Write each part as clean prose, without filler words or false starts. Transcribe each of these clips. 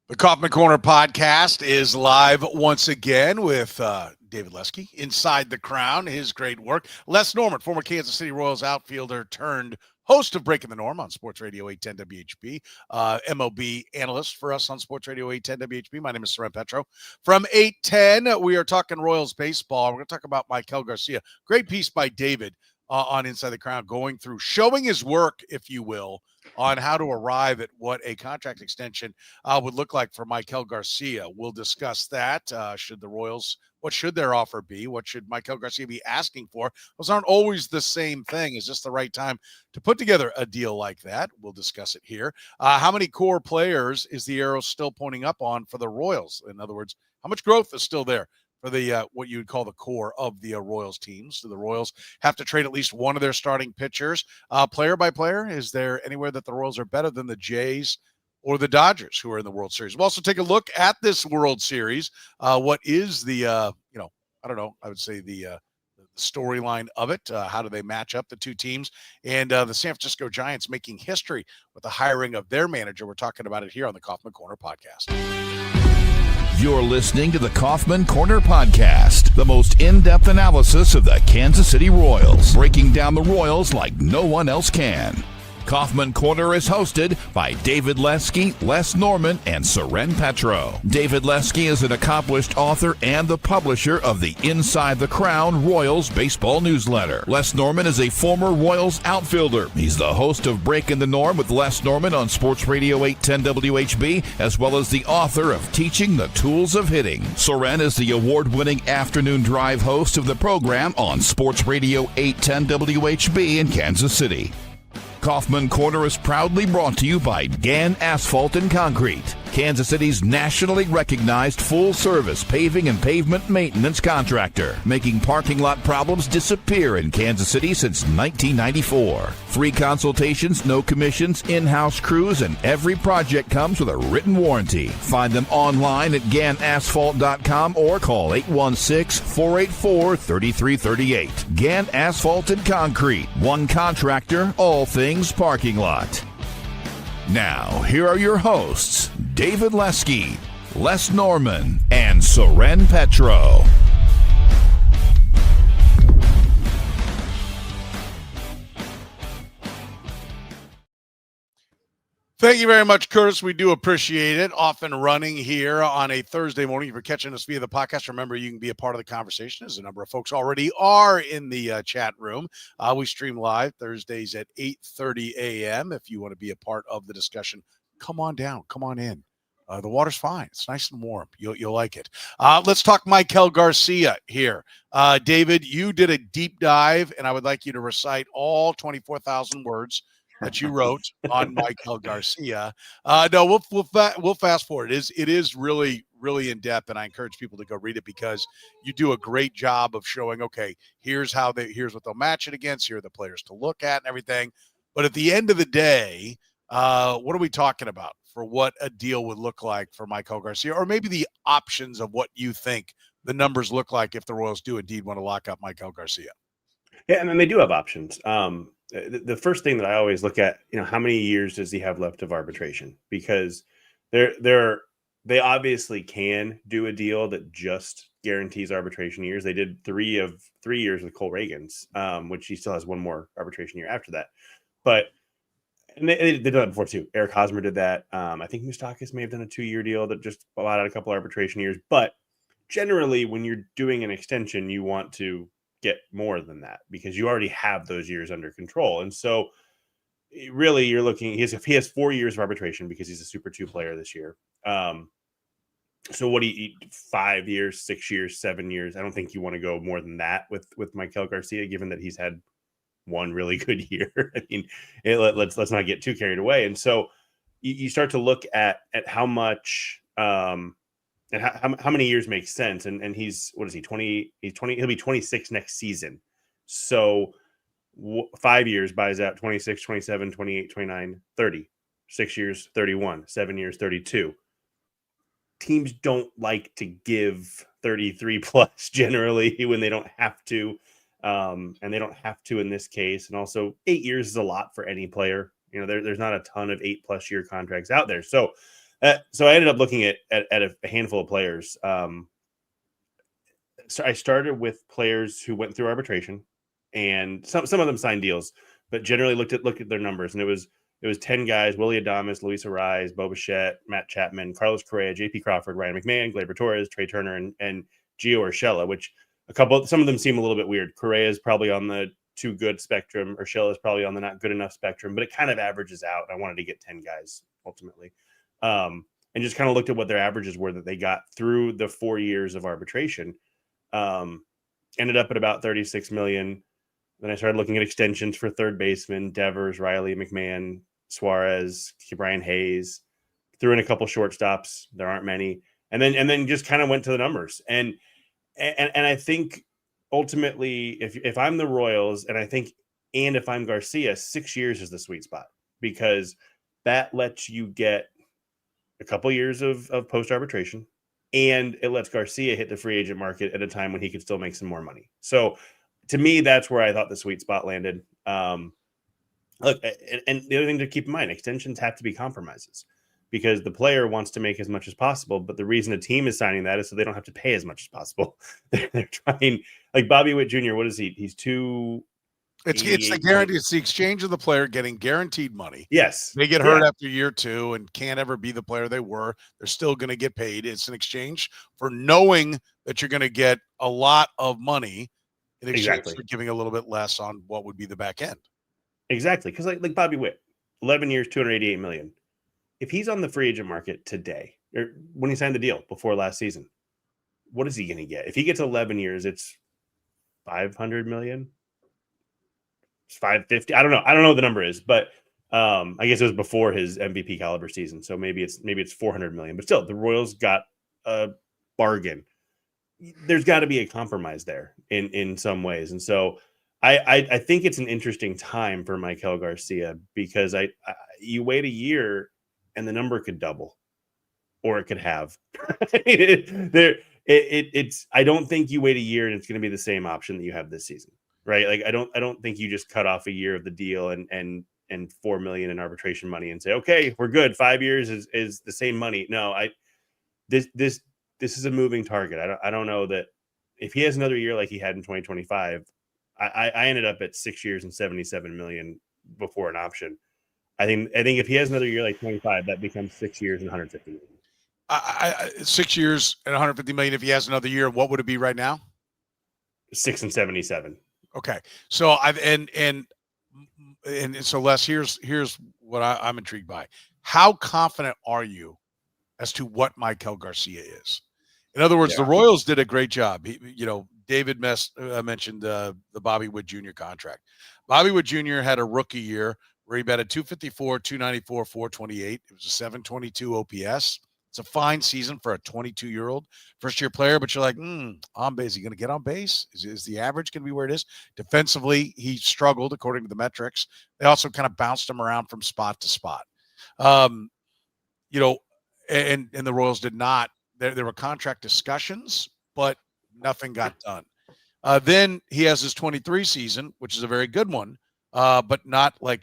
The Kaufman Corner podcast is live once again with David Lesky, Inside the Crown, his great work. Les Norman, former Kansas City Royals outfielder turned host of Breaking the Norm on Sports Radio 810 WHB, MLB analyst for us on Sports Radio 810 WHB. My name is Soren Petro. From 810, we are talking Royals baseball. We're going to talk about Maikel Garcia. Great piece by David on Inside the Crown, going through, showing his work, if you will, on how to arrive at what a contract extension would look like for Maikel Garcia. We'll discuss that. What should their offer be? What should Maikel Garcia be asking for? Those aren't always the same thing. Is this the right time to put together a deal like that? We'll discuss it here. How many core players is the arrow still pointing up on for the Royals? In other words, how much growth is still there for the what you would call the core of the Royals teams? Do the Royals have to trade at least one of their starting pitchers? Player by player, is there anywhere that the Royals are better than the Jays or the Dodgers, who are in the World Series? We'll also take a look at this World Series. What is the, I don't know, I would say the storyline of it. How do they match up, the two teams? And the San Francisco Giants making history with the hiring of their manager. We're talking about it here on the Kaufman Corner podcast. You're listening to the Kaufman Corner Podcast, the most in-depth analysis of the Kansas City Royals, breaking down the Royals like no one else can. Kaufman Corner is hosted by David Lesky, Les Norman, and Soren Petro. David Lesky is an accomplished author and the publisher of the Inside the Crown Royals baseball newsletter. Les Norman is a former Royals outfielder. He's the host of Breaking the Norm with Les Norman on Sports Radio 810 WHB, as well as the author of Teaching the Tools of Hitting. Soren is the award-winning afternoon drive host of the program on Sports Radio 810 WHB in Kansas City. Kaufman Corner is proudly brought to you by Gann Asphalt and Concrete, Kansas City's nationally recognized full-service paving and pavement maintenance contractor, making parking lot problems disappear in Kansas City since 1994. Free consultations, no commissions, in-house crews, and every project comes with a written warranty. Find them online at GannAsphalt.com or call 816-484-3338. Gann Asphalt and Concrete, one contractor, all things parking lot. Now, here are your hosts, David Lesky, Les Norman, and Soren Petro. Thank you very much, Curtis. We do appreciate it. Off and running here on a Thursday morning. If you're catching us via the podcast, remember you can be a part of the conversation, as a number of folks already are in the chat room. We stream live Thursdays at 8:30 a.m. If you want to be a part of the discussion, come on down. Come on in. The water's fine. It's nice and warm. You'll like it. Let's talk Maikel Garcia here. David, you did a deep dive, and I would like you to recite all 24,000 words that you wrote on Maikel Garcia. No, we'll fast forward. It is really, really in depth, and I encourage people to go read it because you do a great job of showing, okay, here's what they'll match it against, here are the players to look at and everything. But at the end of the day, what are we talking about for what a deal would look like for Maikel Garcia, or maybe the options of what you think the numbers look like if the Royals do indeed want to lock up Maikel Garcia? Yeah, and they do have options. The first thing that I always look at, how many years does he have left of arbitration? Because they obviously can do a deal that just guarantees arbitration years. They did 3 years with Cole Reagans, which he still has one more arbitration year after that. But and they did that before too. Eric Hosmer did that. I think Moustakas may have done a 2-year deal that just allowed out a couple arbitration years. But generally, when you're doing an extension, you want to get more than that because you already have those years under control. And so really you're looking, he has 4 years of arbitration because he's a Super 2 player this year. So what do you 5 years, 6 years, 7 years? I don't think you want to go more than that with Maikel Garcia, given that he's had one really good year. I mean, let's not get too carried away. And so you start to look at how much, and how many years make sense. And he's, what is he, 20? He's 20. He'll be 26 next season. So 5 years buys out 26, 27, 28, 29, 30. 6 years, 31. 7 years, 32. Teams don't like to give 33 plus generally when they don't have to. And they don't have to in this case. And also 8 years is a lot for any player. There's not a ton of 8+ year contracts out there. So So I ended up looking at a handful of players. So I started with players who went through arbitration, and some of them signed deals, but generally looked at their numbers, and it was 10 guys: Willie Adames, Luis Arraez, Bo Bichette, Matt Chapman, Carlos Correa, J.P. Crawford, Ryan McMahon, Gleyber Torres, Trey Turner, and Gio Urshela. Which some of them seem a little bit weird. Correa is probably on the too good spectrum. Urshela is probably on the not good enough spectrum, but it kind of averages out. I wanted to get 10 guys ultimately, and just kind of looked at what their averages were that they got through the 4 years of arbitration. Ended up at about 36 million. Then I started looking at extensions for third baseman: Devers, Riley, McMahon, Suarez, Brian Hayes. Threw in a couple shortstops. There aren't many. And then just kind of went to the numbers. And I think ultimately, if I'm the Royals, and if I'm Garcia, 6 years is the sweet spot, because that lets you get a couple years of post arbitration, and it lets Garcia hit the free agent market at a time when he could still make some more money. So to me, that's where I thought the sweet spot landed. Look, and the other thing to keep in mind, extensions have to be compromises, because the player wants to make as much as possible. But the reason a team is signing that is so they don't have to pay as much as possible. They're trying, like Bobby Witt Jr., what is he? He's two. It's the guarantee. It's the exchange of the player getting guaranteed money. Yes. They get hurt after year 2 and can't ever be the player they were. They're still going to get paid. It's an exchange for knowing that you're going to get a lot of money in exchange for giving a little bit less on what would be the back end. Exactly. Because like Bobby Witt, 11 years, $288 million. If he's on the free agent market today, or when he signed the deal before last season, what is he going to get? If he gets 11 years, it's $500 million. It's 550. I don't know. I don't know what the number is, but I guess it was before his MVP caliber season. So maybe it's 400 million, but still the Royals got a bargain. There's got to be a compromise there in some ways. And so I think it's an interesting time for Maikel Garcia, because you wait a year and the number could double, or it could have. I don't think you wait a year and it's going to be the same option that you have this season. Right. Like, I don't think you just cut off a year of the deal and $4 million in arbitration money and say, okay, we're good. 5 years is the same money. No, this is a moving target. I don't know that if he has another year like he had in 2025, I ended up at 6 years and 77 million before an option. I think if he has another year like 25, that becomes 6 years and 150 million. 6 years and 150 million. If he has another year, what would it be right now? 6 and 77. Okay. So and so Les, here's what I'm intrigued by. How confident are you as to what Maikel Garcia is? In other words, the Royals did a great job. David mentioned the Bobby Witt Jr. contract. Bobby Witt Jr. had a rookie year where he batted 254, 294, 428. It was a 722 OPS. It's a fine season for a 22-year-old first-year player, but you're like, on base, is he going to get on base? Is the average going to be where it is? Defensively, he struggled according to the metrics. They also kind of bounced him around from spot to spot. And the Royals did not. There were contract discussions, but nothing got done. Then he has his 23 season, which is a very good one, but not like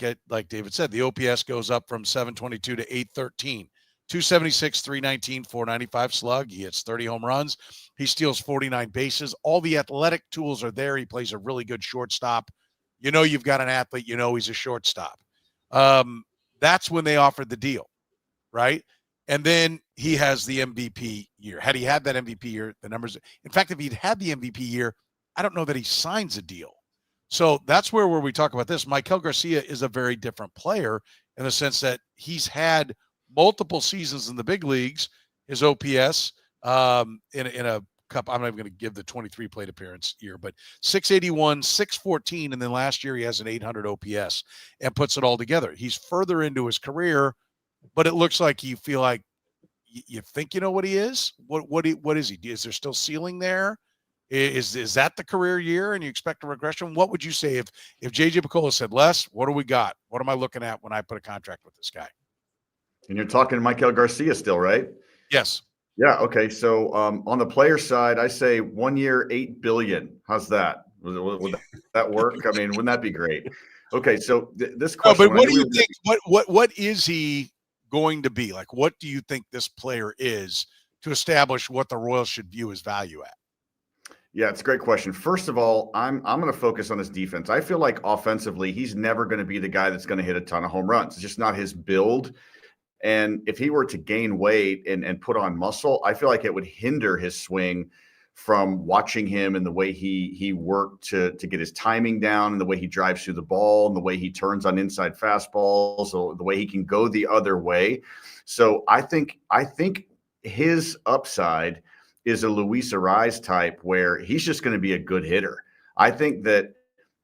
David said. The OPS goes up from 722 to 813. 276, 319, 495 slug. He hits 30 home runs. He steals 49 bases. All the athletic tools are there. He plays a really good shortstop. You've got an athlete. He's a shortstop. That's when they offered the deal, right? And then he has the MVP year. Had he had that MVP year, the numbers. In fact, if he'd had the MVP year, I don't know that he signs a deal. So that's where we talk about this. Maikel Garcia is a very different player in the sense that he's had multiple seasons in the big leagues. His OPS in a cup, I'm not even going to give the 23 plate appearance year, but 681, 614, and then last year he has an 800 OPS and puts it all together. He's further into his career, but it looks like you feel like you think you know what he is. What is he? Is there still ceiling there? Is that the career year and you expect a regression? What would you say if JJ Picollo said, Les, what do we got? What am I looking at when I put a contract with this guy? And you're talking Maikel Garcia still, right? Yes. Yeah. Okay. So on the player side, I say 1 year, $8 billion. How's that? Would that work? I mean, wouldn't that be great? Okay. So this question. But what do you think? What is he going to be? Like, what do you think this player is to establish what the Royals should view his value at? Yeah, it's a great question. First of all, I'm going to focus on his defense. I feel like offensively, he's never going to be the guy that's going to hit a ton of home runs. It's just not his build. And if he were to gain weight and put on muscle, I feel like it would hinder his swing from watching him and the way he worked to get his timing down, and the way he drives through the ball, and the way he turns on inside fastballs, or the way he can go the other way. So I think his upside is a Luis Arraez type, where he's just going to be a good hitter. I think that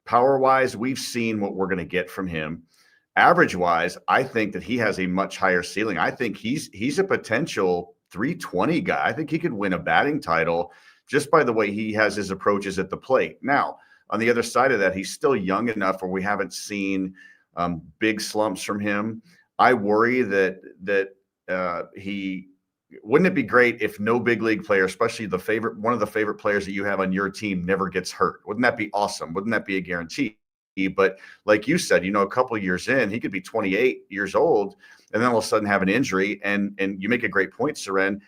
power-wise, we've seen what we're going to get from him. Average-wise, I think that he has a much higher ceiling. I think he's a potential 320 guy. I think he could win a batting title just by the way he has his approaches at the plate. Now, on the other side of that, he's still young enough where we haven't seen big slumps from him. I worry that he wouldn't it be great if no big league player, especially one of the favorite players that you have on your team, never gets hurt? Wouldn't that be awesome? Wouldn't that be a guarantee? But like you said, a couple of years in, he could be 28 years old and then all of a sudden have an injury. And you make a great point, Soren.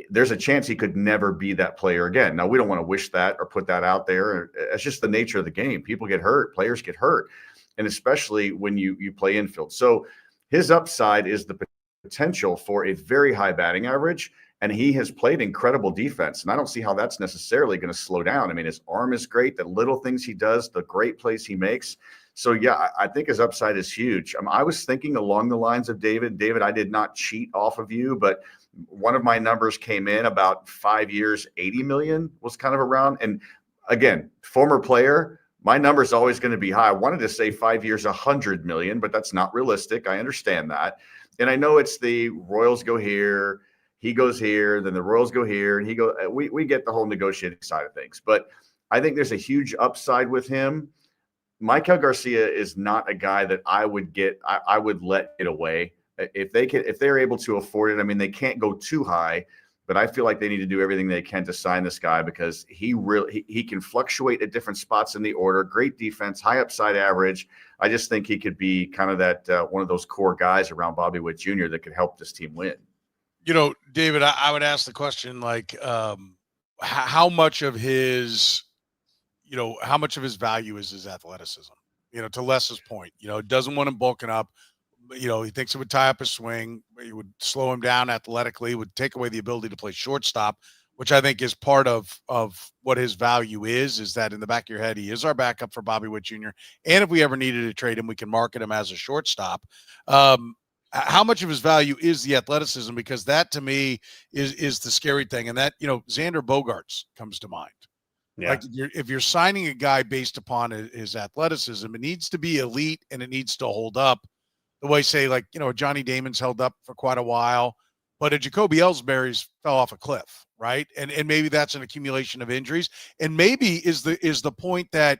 There's a chance he could never be that player again. Now, we don't want to wish that or put that out there. It's just the nature of the game. People get hurt, players get hurt, and especially when you play infield. So his upside is the potential for a very high batting average, and he has played incredible defense. And I don't see how that's necessarily going to slow down. I mean, his arm is great, the little things he does, the great plays he makes. So, yeah, I think his upside is huge. I was thinking along the lines of David. David, I did not cheat off of you, but one of my numbers came in about 5 years, 80 million was kind of around. And again, former player, my number is always going to be high. I wanted to say 5 years, 100 million, but that's not realistic. I understand that. And I know it's the Royals go here, he goes here, then the Royals go here, and he goes. We get the whole negotiating side of things. But I think there's a huge upside with him. Maikel Garcia is not a guy that I would let it away. If they're able to afford it. I mean, they can't go too high, but I feel like they need to do everything they can to sign this guy, because he can fluctuate at different spots in the order. Great defense, high upside average. I just think he could be kind of that one of those core guys around Bobby Witt Jr. that could help this team win. David, I would ask the question, like, how much of his value is his athleticism? To Les's point, doesn't want him bulking up. He thinks it would tie up his swing. It would slow him down athletically, would take away the ability to play shortstop, which I think is part of what his value is that in the back of your head, he is our backup for Bobby Witt Jr. And if we ever needed to trade him, we can market him as a shortstop. How much of his value is the athleticism? Because that to me is the scary thing. And that, Xander Bogaerts comes to mind. Yeah. Like if you're signing a guy based upon his athleticism, it needs to be elite and it needs to hold up the way, say, like, Johnny Damon's held up for quite a while, but a Jacoby Ellsbury's fell off a cliff, right? And maybe that's an accumulation of injuries. And maybe is the point that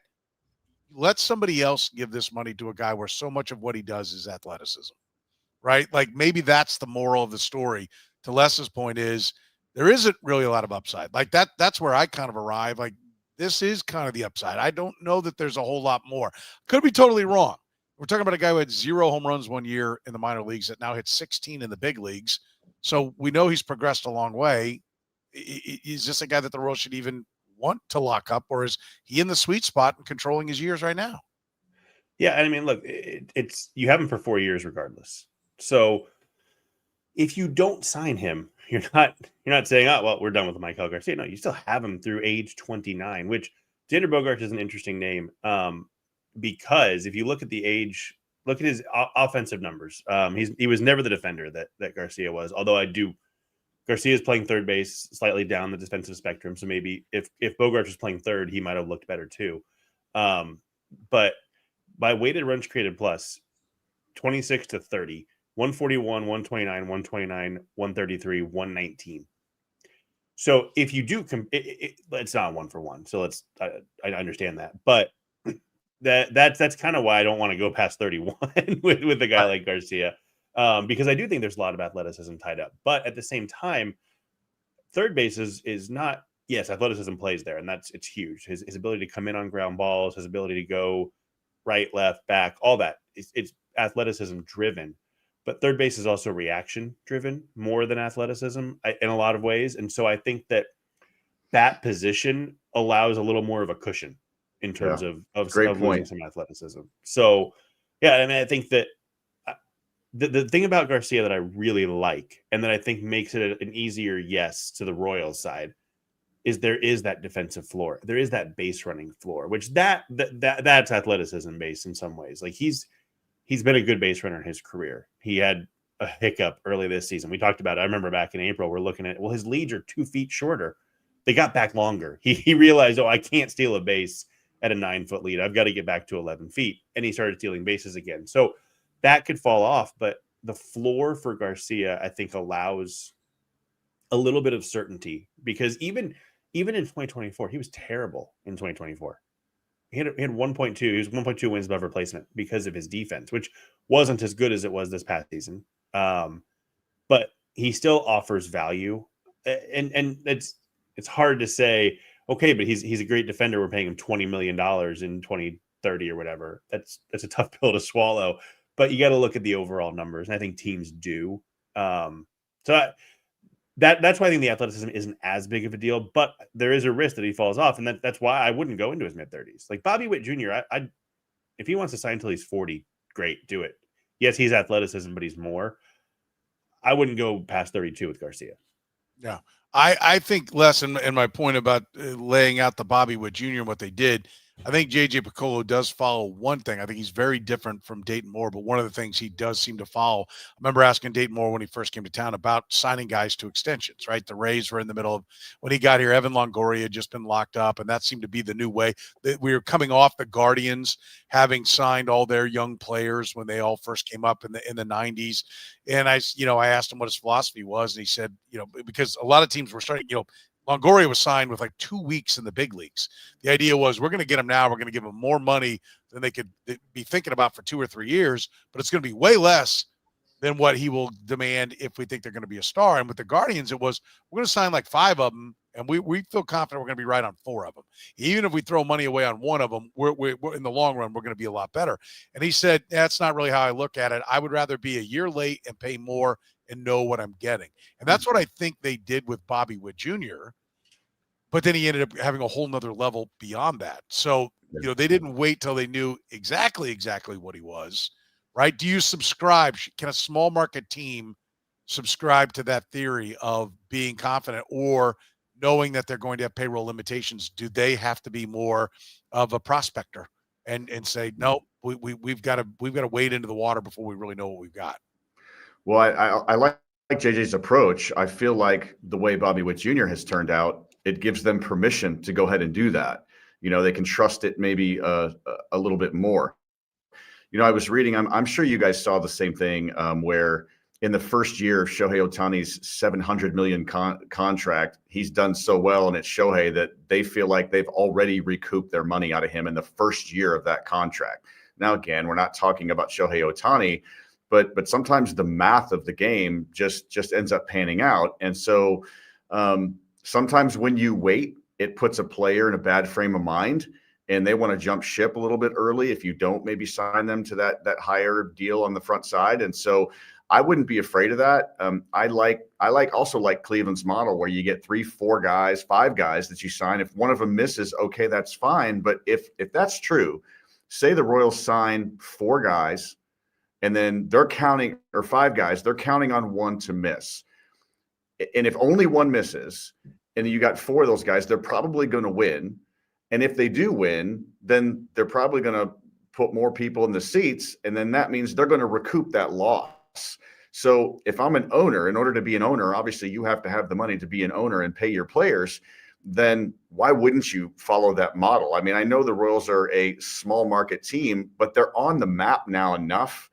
let somebody else give this money to a guy where so much of what he does is athleticism, right? Like maybe that's the moral of the story. To Les's point is there isn't really a lot of upside. Like that's where I kind of arrive. Like this is kind of the upside. I don't know that there's a whole lot more. Could be totally wrong. We're talking about a guy who had 0 home runs 1 year in the minor leagues that now hits 16 in the big leagues. So we know he's progressed a long way. Is this a guy that the Royals should even want to lock up, or is he in the sweet spot and controlling his years right now? Yeah, I mean, look, it's you have him for 4 years regardless. So if you don't sign him, you're not saying, oh, well, we're done with Maikel Garcia. No, you still have him through age 29, which Xander Bogaerts is an interesting name. Because if you look at the age, look at his offensive numbers. He was never the defender that Garcia was. Although Garcia is playing third base, slightly down the defensive spectrum. So maybe if Bogaerts was playing third, he might have looked better too. But by weighted runs created plus, 26 to 30, 141, 129, 129, 133, 119. So if you do, it's not 1 for 1. So I understand that, but that's kind of why I don't want to go past 31 with a guy like Garcia, because I do think there's a lot of athleticism tied up. But at the same time, third base is not. Yes, athleticism plays there, and it's huge. His ability to come in on ground balls, his ability to go right, left, back, all that. It's athleticism driven. but third base is also reaction driven more than athleticism in a lot of ways. And so I think that position allows a little more of a cushion in terms Yeah. of Great losing point. some athleticism. So, yeah, I mean, I think that the thing about Garcia that I really like and that I think makes it an easier yes to the Royals side is there is that defensive floor. There is that base running floor, which that's athleticism based in some ways. Like he's been a good base runner in his career. He had a hiccup early this season. We talked about it. I remember back in April, we're looking at, well, his leads are 2 feet shorter. They got back longer. He realized, I can't steal a base at a 9-foot lead. I've got to get back to 11 feet. And he started stealing bases again. So that could fall off. But the floor for Garcia, I think, allows a little bit of certainty because even in 2024, he was terrible in 2024. He had 1.2. He was 1.2 wins above replacement because of his defense, which wasn't as good as it was this past season. But he still offers value, and it's hard to say. Okay, but he's a great defender. We're paying him $20 million in 2030 or whatever. That's a tough pill to swallow. But you got to look at the overall numbers, and I think teams do. That's why I think the athleticism isn't as big of a deal, but there is a risk that he falls off, and that's why I wouldn't go into his mid-30s. Like Bobby Witt Jr., I if he wants to sign until he's 40, great, do it. Yes, he's athleticism, but he's more. I wouldn't go past 32 with Garcia. Yeah. I think, Les, and my point about laying out the Bobby Witt Jr. and what they did, I think J.J. Piccolo does follow one thing. I think he's very different from Dayton Moore, but one of the things he does seem to follow, I remember asking Dayton Moore when he first came to town about signing guys to extensions, right? The Rays were in the middle of, when he got here, Evan Longoria had just been locked up, and that seemed to be the new way. That we were coming off the Guardians having signed all their young players when they all first came up in the 90s. And I asked him what his philosophy was, and he said, because a lot of teams were starting, Longoria was signed with like 2 weeks in the big leagues. The idea was we're going to get him now. We're going to give him more money than they could be thinking about for 2 or 3 years, but it's going to be way less than what he will demand if we think they're going to be a star. And with the Guardians, it was we're going to sign like 5 of them, and we feel confident we're going to be right on 4 of them. Even if we throw money away on 1 of them, we're in the long run, we're going to be a lot better. And he said, that's not really how I look at it. I would rather be a year late and pay more and know what I'm getting. And that's what I think they did with Bobby Witt Jr., but then he ended up having a whole nother level beyond that. So, they didn't wait till they knew exactly what he was, right? Do you subscribe? Can a small market team subscribe to that theory of being confident or knowing that they're going to have payroll limitations? Do they have to be more of a prospector and say, no, we've got to wade into the water before we really know what we've got? Well, I like JJ's approach. I feel like the way Bobby Witt Jr. has turned out, it gives them permission to go ahead and do that. They can trust it maybe a little bit more. I was reading, I'm sure you guys saw the same thing where in the first year of Shohei Ohtani's $700 million contract, he's done so well, and it's Shohei that they feel like they've already recouped their money out of him in the first year of that contract. Now, again, we're not talking about Shohei Ohtani, but sometimes the math of the game just ends up panning out. And so sometimes when you wait, it puts a player in a bad frame of mind, and they want to jump ship a little bit early if you don't maybe sign them to that higher deal on the front side. And so I wouldn't be afraid of that. I also like Cleveland's model where you get 3, 4 guys, 5 guys that you sign. If one of them misses, okay, that's fine. But if that's true, say the Royals sign 4 guys and then they're counting, or 5 guys, they're counting on 1 to miss. And if only 1 misses and you got 4 of those guys, they're probably going to win. And if they do win, then they're probably going to put more people in the seats. And then that means they're going to recoup that loss. So if I'm an owner, in order to be an owner, obviously you have to have the money to be an owner and pay your players. Then why wouldn't you follow that model? I mean, I know the Royals are a small market team, but they're on the map now enough,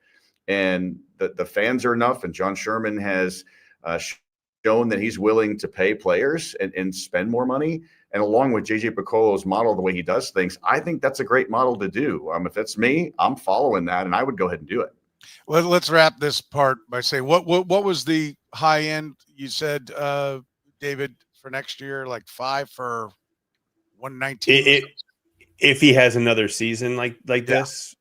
and the fans are enough. And John Sherman has shown that he's willing to pay players and spend more money. And along with J.J. Piccolo's model, the way he does things, I think that's a great model to do. If it's me, I'm following that, and I would go ahead and do it. Well, let's wrap this part by saying what was the high end you said, David, for next year? Like 5 for 119. If he has another season like this,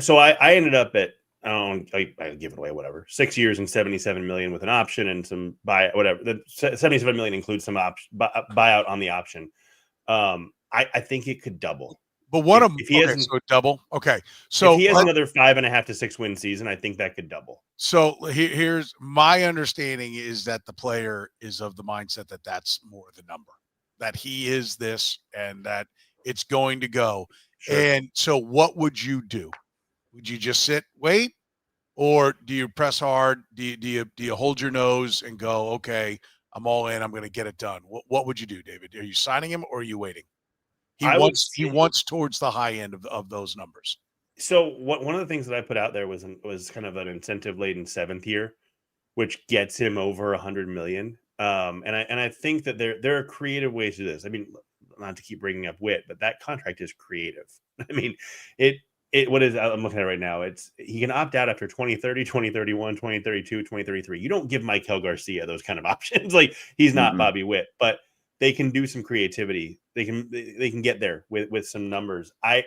so I ended up at I give it away, whatever. 6 years and $77 million with an option and some buy, whatever. The $77 million includes some buyout on the option. I think it could double. But one of if he has so double. Okay, so if he has another 5.5 to 6 win season, I think that could double. So here's my understanding is that the player is of the mindset that that's more the number, that he is this and that it's going to go. Sure. And so what would you do? Would you just sit, wait, or do you press hard? Do you hold your nose and go, okay, I'm all in, I'm going to get it done? What would you do, David? Are you signing him or are you waiting? He wants towards the high end of those numbers. So one of the things that I put out there was kind of an incentive laden 7th year, which gets him over 100 million. And I think that there are creative ways to do this. I mean, not to keep bringing up Witt, but that contract is creative. I mean, what is I'm looking at it right now? He can opt out after 2030, 2031, 2032, 2033. You don't give Maikel Garcia those kind of options. Like he's not Bobby Witt, but they can do some creativity. They can get there with some numbers. I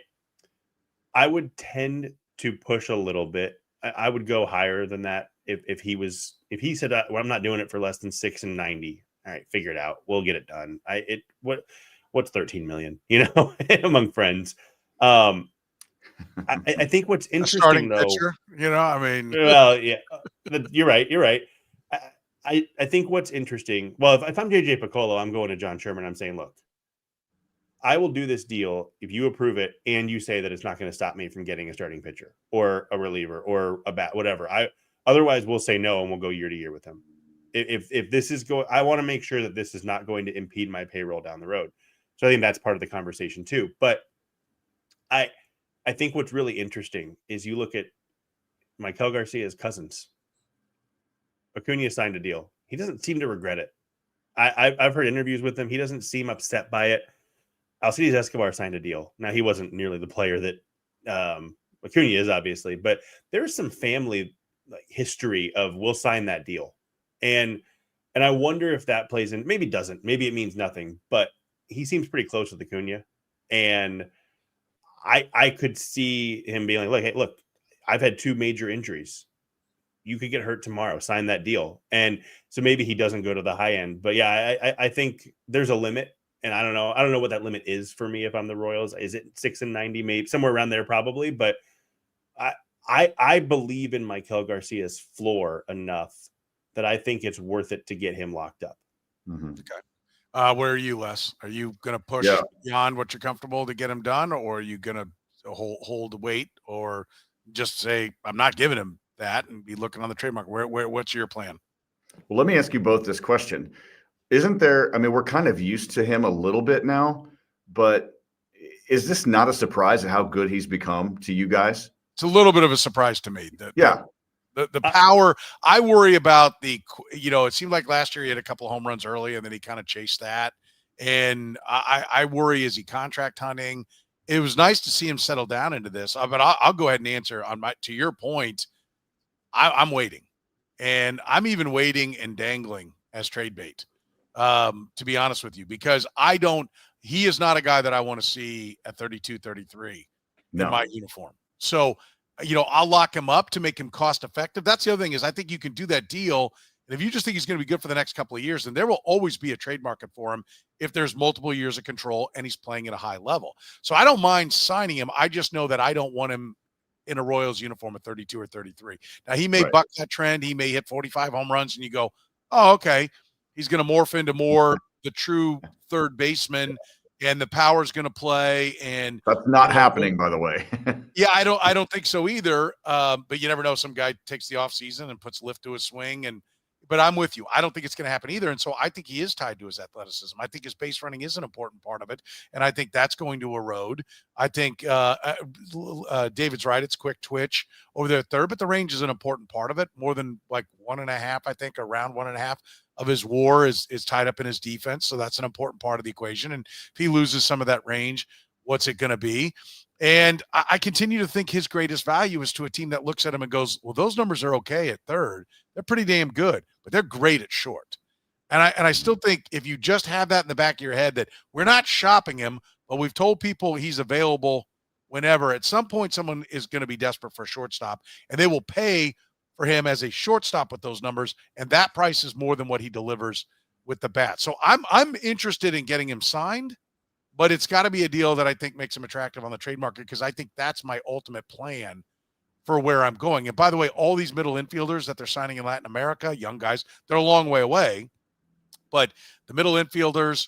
would tend to push a little bit. I would go higher than that if he said well, I'm not doing it for less than 6 and 90. All right, figure it out. We'll get it done. What's 13 million? Among friends. I think what's interesting though. Pitcher, I mean. Well, yeah, you're right. You're right. I think what's interesting. Well, if I'm JJ Piccolo, I'm going to John Sherman. I'm saying, look, I will do this deal if you approve it and you say that it's not going to stop me from getting a starting pitcher or a reliever or a bat, whatever. Otherwise we'll say no and we'll go year to year with him. If this is I want to make sure that this is not going to impede my payroll down the road. So I think that's part of the conversation too. But I think what's really interesting is you look at Maikel Garcia's cousins. Acuna signed a deal. He doesn't seem to regret it. I've heard interviews with him. He doesn't seem upset by it. Alcides Escobar signed a deal. Now, he wasn't nearly the player that Acuna is, obviously, but there's some family history of we'll sign that deal. And I wonder if that plays in. Maybe it doesn't. Maybe it means nothing, but he seems pretty close with Acuna. And I could see him being like, hey, look, I've had 2 major injuries. You could get hurt tomorrow. Sign that deal. And so maybe he doesn't go to the high end. But yeah, I think there's a limit. And I don't know what that limit is for me if I'm the Royals. Is it 6 and 90, maybe somewhere around there, probably. But I believe in Maikel Garcia's floor enough that I think it's worth it to get him locked up. Mm-hmm. Okay. Where are you, Les? Are you going to push beyond what you're comfortable to get him done, or are you going to hold the weight, or just say I'm not giving him that and be looking on the trademark? What's your plan? Well, let me ask you both this question. Isn't there, I mean, we're kind of used to him a little bit now, but is this not a surprise at how good he's become to you guys? It's a little bit of a surprise to me. The power, I worry about it seemed like last year he had a couple of home runs early and then he kind of chased that. And I worry, is he contract hunting? It was nice to see him settle down into this, but I'll go ahead and answer to your point. I'm waiting, and I'm even waiting and dangling as trade bait. To be honest with you, because he is not a guy that I want to see at 32, 33 in my uniform. So, I'll lock him up to make him cost effective. That's the other thing is I think you can do that deal. And if you just think he's going to be good for the next couple of years, then there will always be a trade market for him if there's multiple years of control and he's playing at a high level. So I don't mind signing him. I just know that I don't want him in a Royals uniform at 32 or 33. Now he may buck that trend. He may hit 45 home runs and you go, oh, okay. He's going to morph into more the true third baseman, and the power's going to play. And that's not happening, by the way. Yeah, I don't think so either. But you never know. Some guy takes the off season and puts lift to his swing, but I'm with you. I don't think it's going to happen either. And so I think he is tied to his athleticism. I think his base running is an important part of it. And I think that's going to erode. I think David's right. It's quick twitch over there at third, but the range is an important part of it. More than like 1.5, I think around 1.5 of his WAR is tied up in his defense. So that's an important part of the equation. And if he loses some of that range, what's it going to be? And I continue to think his greatest value is to a team that looks at him and goes, well, those numbers are okay at third. They're pretty damn good, but they're great at short. And I still think if you just have that in the back of your head that we're not shopping him, but we've told people he's available whenever. At some point, someone is going to be desperate for a shortstop, and they will pay for him as a shortstop with those numbers, and that price is more than what he delivers with the bat. So I'm interested in getting him signed, but it's got to be a deal that I think makes him attractive on the trade market, because I think that's my ultimate plan for where I'm going. And by the way, all these middle infielders that they're signing in Latin America, young guys, they're a long way away, but the middle infielders,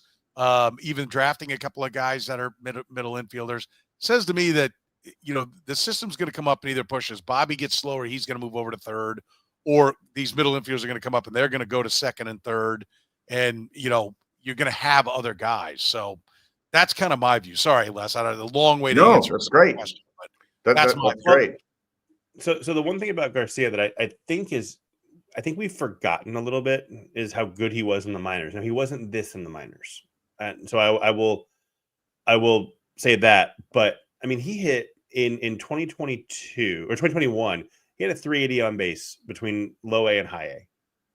even drafting a couple of guys that are middle infielders, says to me that, the system's going to come up and either pushes Bobby gets slower, he's going to move over to third, or these middle infielders are going to come up and they're going to go to second and third. And, you're going to have other guys. So that's kind of my view. Sorry, Les, I don't know, the long way to answer. That's great. Question, but that's great. So the one thing about Garcia that I think we've forgotten a little bit is how good he was in the minors. Now, he wasn't this in the minors. And so I will say that, but I mean, he hit in 2022 or 2021, he had a 380 on base between low A and high A.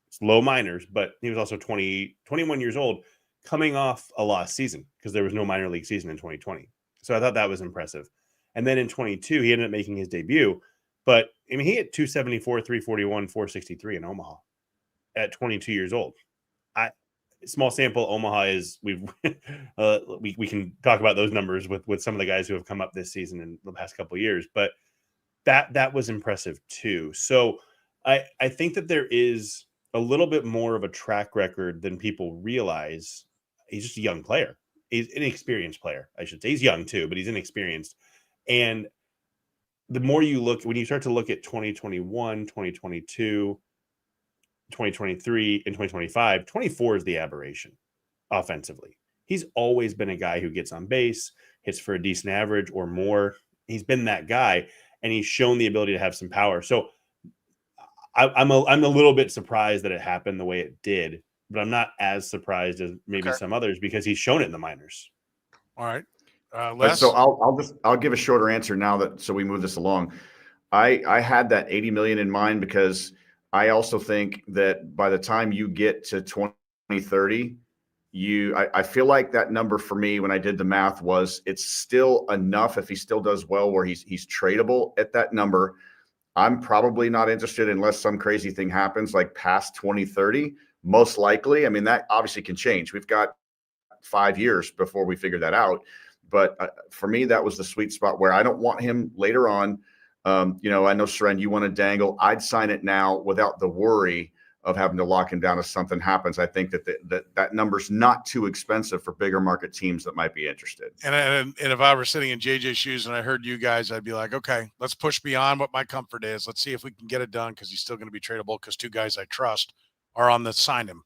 It's low minors, but he was also 21 years old, coming off a lost season because there was no minor league season in 2020. So I thought that was impressive. And then in 22, he ended up making his debut. But I mean, he hit 274, 341, 463 in Omaha at 22 years old. Small sample. Omaha is we can talk about those numbers with some of the guys who have come up this season in the past couple of years, but that was impressive too. So I think that there is a little bit more of a track record than people realize. He's just a young player. He's an inexperienced player, I should say. He's young too, but he's inexperienced. And the more you look, when you start to look at 2021, 2022, 2023, and 2025, 24 is the aberration offensively. He's always been a guy who gets on base, hits for a decent average or more. He's been that guy, and he's shown the ability to have some power. So I'm a little bit surprised that it happened the way it did, but I'm not as surprised as maybe some others because he's shown it in the minors. All right. Les? So I'll give a shorter answer now so we move this along. I had that 80 million in mind because I also think that by the time you get to 2030, I feel like that number for me when I did the math was it's still enough if he still does well where he's tradable at that number. I'm probably not interested unless some crazy thing happens like past 2030, most likely. I mean, that obviously can change. We've got 5 years before we figure that out. But for me, that was the sweet spot where I don't want him later on. I know, Soren, you want to dangle. I'd sign it now without the worry of having to lock him down if something happens. I think that number's not too expensive for bigger market teams that might be interested. And if I were sitting in JJ's shoes and I heard you guys, I'd be like, okay, let's push beyond what my comfort is. Let's see if we can get it done because he's still going to be tradable because two guys I trust are on the sign him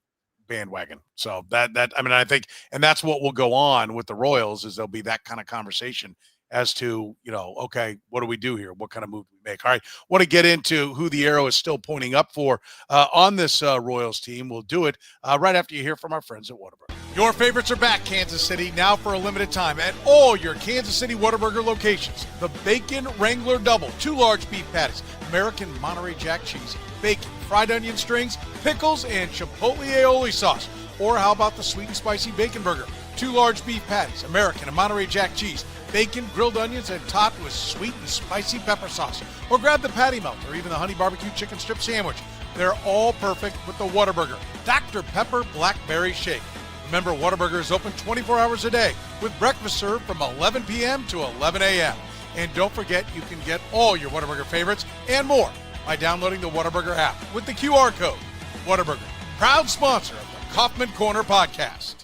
bandwagon. So I think, and that's what will go on with the Royals is there'll be that kind of conversation as to, okay, what do we do here? What kind of move do we make? All right. Want to get into who the arrow is still pointing up for on this Royals team. We'll do it right after you hear from our friends at Whataburger. Your favorites are back, Kansas City, now for a limited time at all your Kansas City Whataburger locations. The Bacon Wrangler Double, 2 large beef patties, American Monterey Jack cheese, bacon, fried onion strings, pickles, and chipotle aioli sauce. Or how about the sweet and spicy bacon burger? 2 large beef patties, American and Monterey Jack cheese, bacon, grilled onions, and topped with sweet and spicy pepper sauce. Or grab the patty melt or even the honey barbecue chicken strip sandwich. They're all perfect with the Whataburger Dr. Pepper Blackberry Shake. Remember, Whataburger is open 24 hours a day with breakfast served from 11 p.m. to 11 a.m. And don't forget, you can get all your Whataburger favorites and more by downloading the Whataburger app with the QR code. Whataburger, proud sponsor of the Kaufman Corner podcast.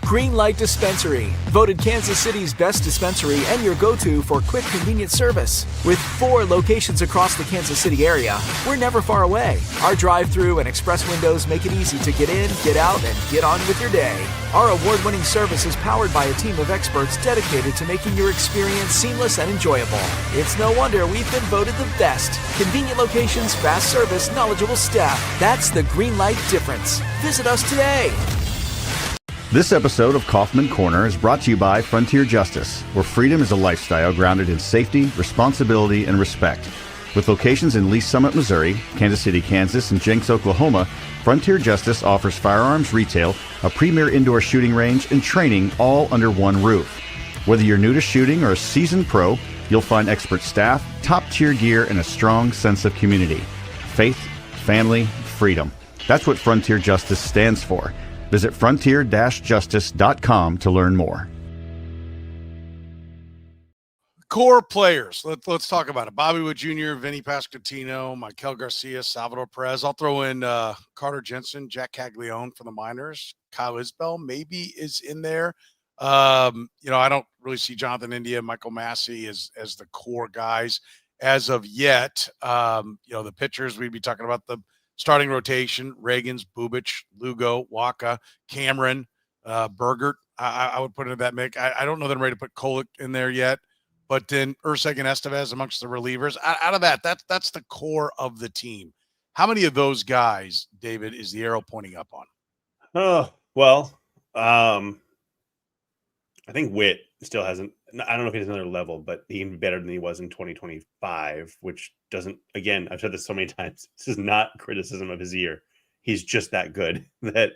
Green Light Dispensary, voted Kansas City's best dispensary and your go-to for quick, convenient service. With 4 locations across the Kansas City area, we're never far away. Our drive-through and express windows make it easy to get in, get out, and get on with your day. Our award-winning service is powered by a team of experts dedicated to making your experience seamless and enjoyable. It's no wonder we've been voted the best. Convenient locations, fast service, knowledgeable staff. That's the Green Light difference. Visit us today. This episode of Kaufman Corner is brought to you by Frontier Justice, where freedom is a lifestyle grounded in safety, responsibility, and respect. With locations in Lee's Summit, Missouri, Kansas City, Kansas, and Jenks, Oklahoma, Frontier Justice offers firearms retail, a premier indoor shooting range, and training all under one roof. Whether you're new to shooting or a seasoned pro, You'll find expert staff, top-tier gear, and a strong sense of community. Faith, family, freedom. That's what Frontier Justice stands for. Visit frontier-justice.com to learn more. Core players. Let's talk about it. Bobby Wood Jr., Vinny Pasquantino, Maikel Garcia, Salvador Perez. I'll throw in Carter Jensen, Jack Caglione for the Miners. Kyle Isbell maybe is in there. I don't really see Jonathan India, Michael Massey as the core guys as of yet. The pitchers, we'd be talking about the starting rotation: Reagans, Bubich, Lugo, Waka, Cameron, Bergert. I would put into that mix. I don't know that I'm ready to put Kolek in there yet. But then Ursack and Estevez amongst the relievers. Out of that's the core of the team. How many of those guys, David, is the arrow pointing up on? Oh, well, I think Witt still hasn't. I don't know if he's another level, but he can be better than he was in 2025, which doesn't. Again, I've said this so many times. This is not criticism of his year. He's just that good that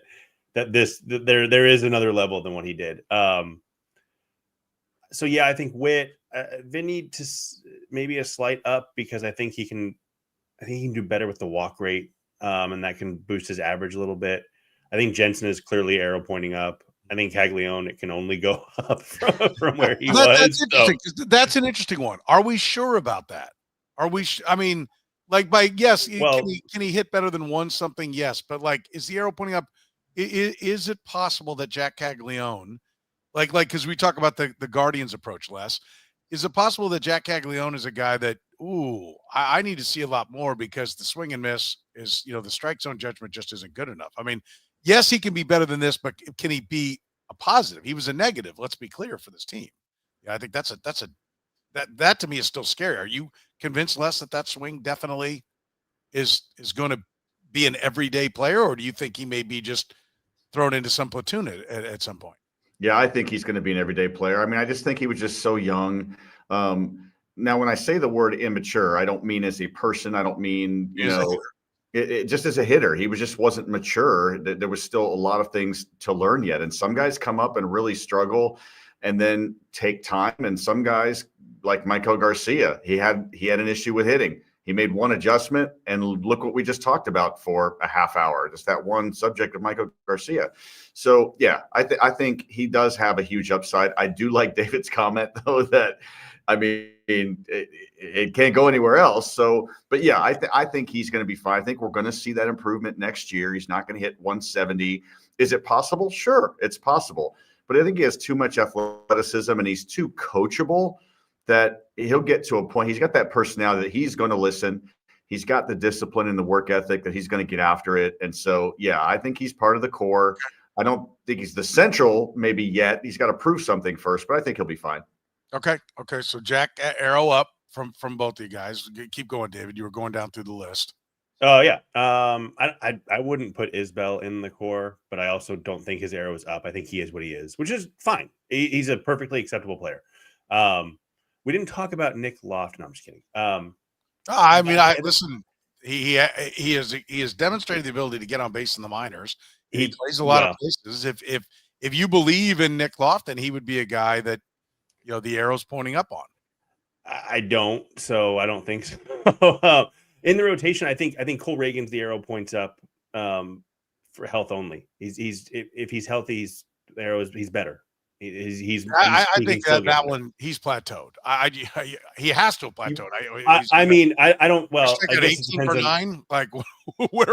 there is another level than what he did. So yeah, I think Witt, Vinny to maybe a slight up because I think he can do better with the walk rate, and that can boost his average a little bit. I think Jensen is clearly arrow pointing up. I think Caglione, it can only go up from where he was. That's interesting. That's an interesting one. Are we sure about that? Are we? Can he hit better than one something? Yes, but is the arrow pointing up? Is it possible that Jack Caglione, because we talk about the Guardians approach, Les, is it possible that Jack Caglione is a guy that I need to see a lot more because the swing and miss is the strike zone judgment just isn't good enough. I mean, yes, he can be better than this, but can he be a positive? He was a negative. Let's be clear for this team. Yeah, I think that to me is still scary. Are you convinced, Les, that swing definitely is going to be an everyday player, or do you think he may be just thrown into some platoon at some point? Yeah, I think he's going to be an everyday player. I mean, I just think he was just so young. Now, when I say the word immature, I don't mean as a person. I don't mean, it just as a hitter. He wasn't mature. There was still a lot of things to learn yet. And some guys come up and really struggle and then take time. And some guys, like Maikel Garcia, he had an issue with hitting. He made one adjustment, and look what we just talked about for a half hour, just that one subject of Maikel Garcia. So, yeah, I think he does have a huge upside. I do like David's comment, though, that, I mean, it can't go anywhere else. So, but, yeah, I think he's going to be fine. I think we're going to see that improvement next year. He's not going to hit 170. Is it possible? Sure, it's possible. But I think he has too much athleticism, and he's too coachable that he'll get to a point. He's got that personality that he's going to listen. He's got the discipline and the work ethic that he's going to get after it. And so, yeah, I think he's part of the core. I don't think he's the central maybe yet. He's got to prove something first, but I think he'll be fine. Okay. So Jack, arrow up from both of you guys. Keep going, David. You were going down through the list. Oh yeah. I wouldn't put Isbell in the core, but I also don't think his arrow is up. I think he is what he is, which is fine. He's a perfectly acceptable player. We didn't talk about Nick Loft. No, I'm just kidding. Listen. He has demonstrated the ability to get on base in the minors. He plays a lot of places. If you believe in Nick Loft, then he would be a guy that the arrow's pointing up on. I don't, so I don't think so. In the rotation, I think Cole Reagan's the arrow points up for health only. If he's healthy, he's better. I think that one he's plateaued. He has to have plateaued. I don't. Well, I guess 18 for 9. Like, what